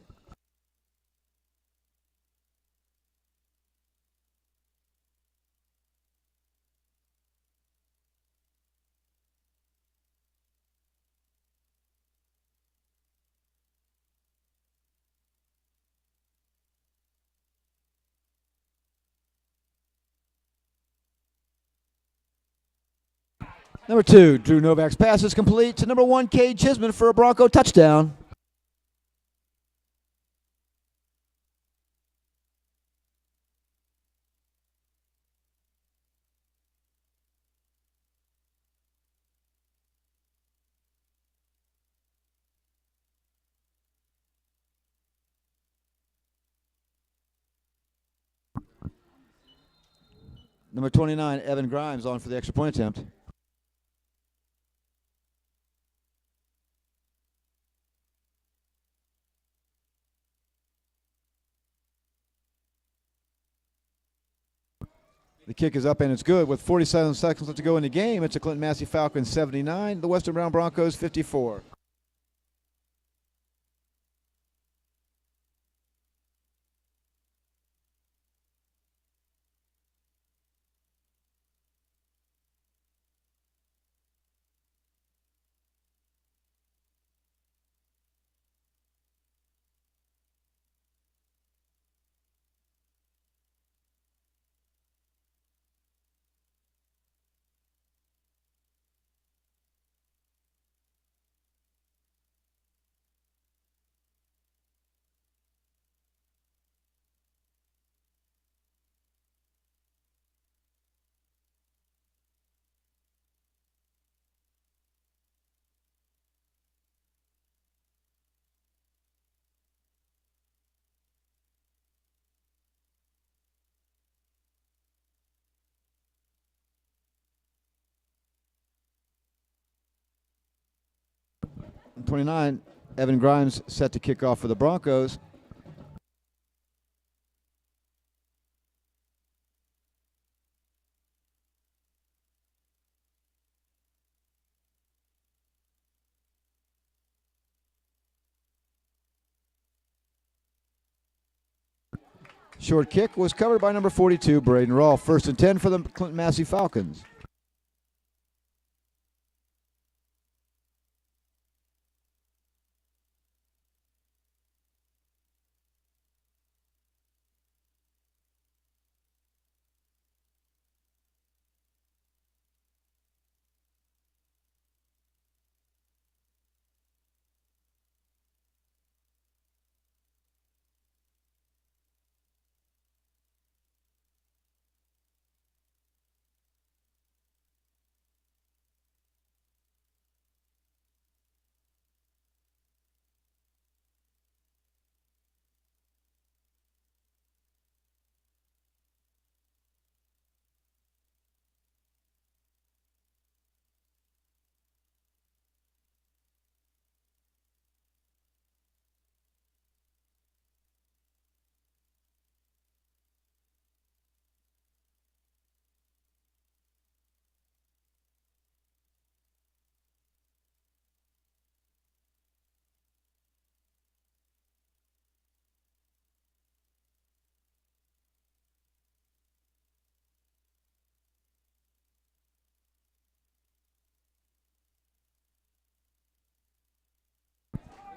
Number 2, Drew Novak's pass is complete to number 1, Kay Chisholm for a Bronco touchdown. Number 29, Evan Grimes on for the extra point attempt. The kick is up and it's good with 47 seconds left to go in the game. It's the Clinton Massie Falcons 79, the Western Brown Broncos 54. And 29, Evan Grimes set to kick off for the Broncos. Short kick was covered by number 42, Braden Rolfe. 1st and 10 for the Clinton Massie Falcons.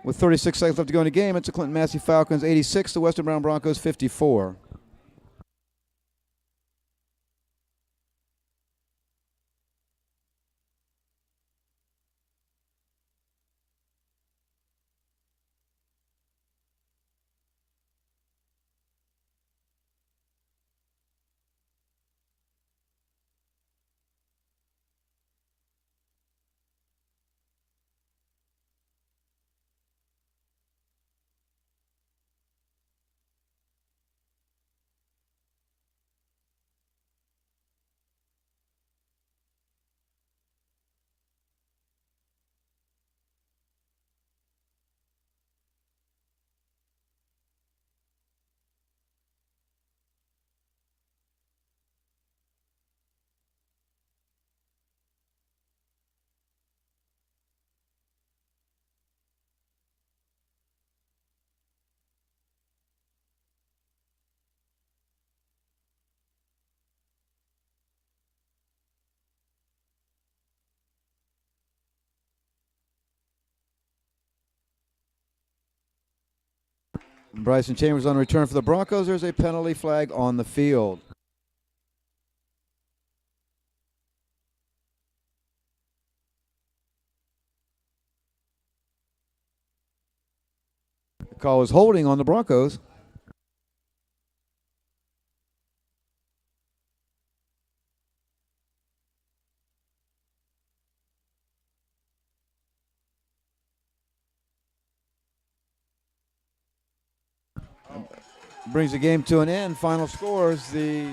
With 36 seconds left to go in the game, it's the Clinton Massie Falcons 86, the Western Brown Broncos 54. Bryson Chambers on return for the Broncos. There's a penalty flag on the field. The call is holding on the Broncos. Brings the game to an end. Final scores: the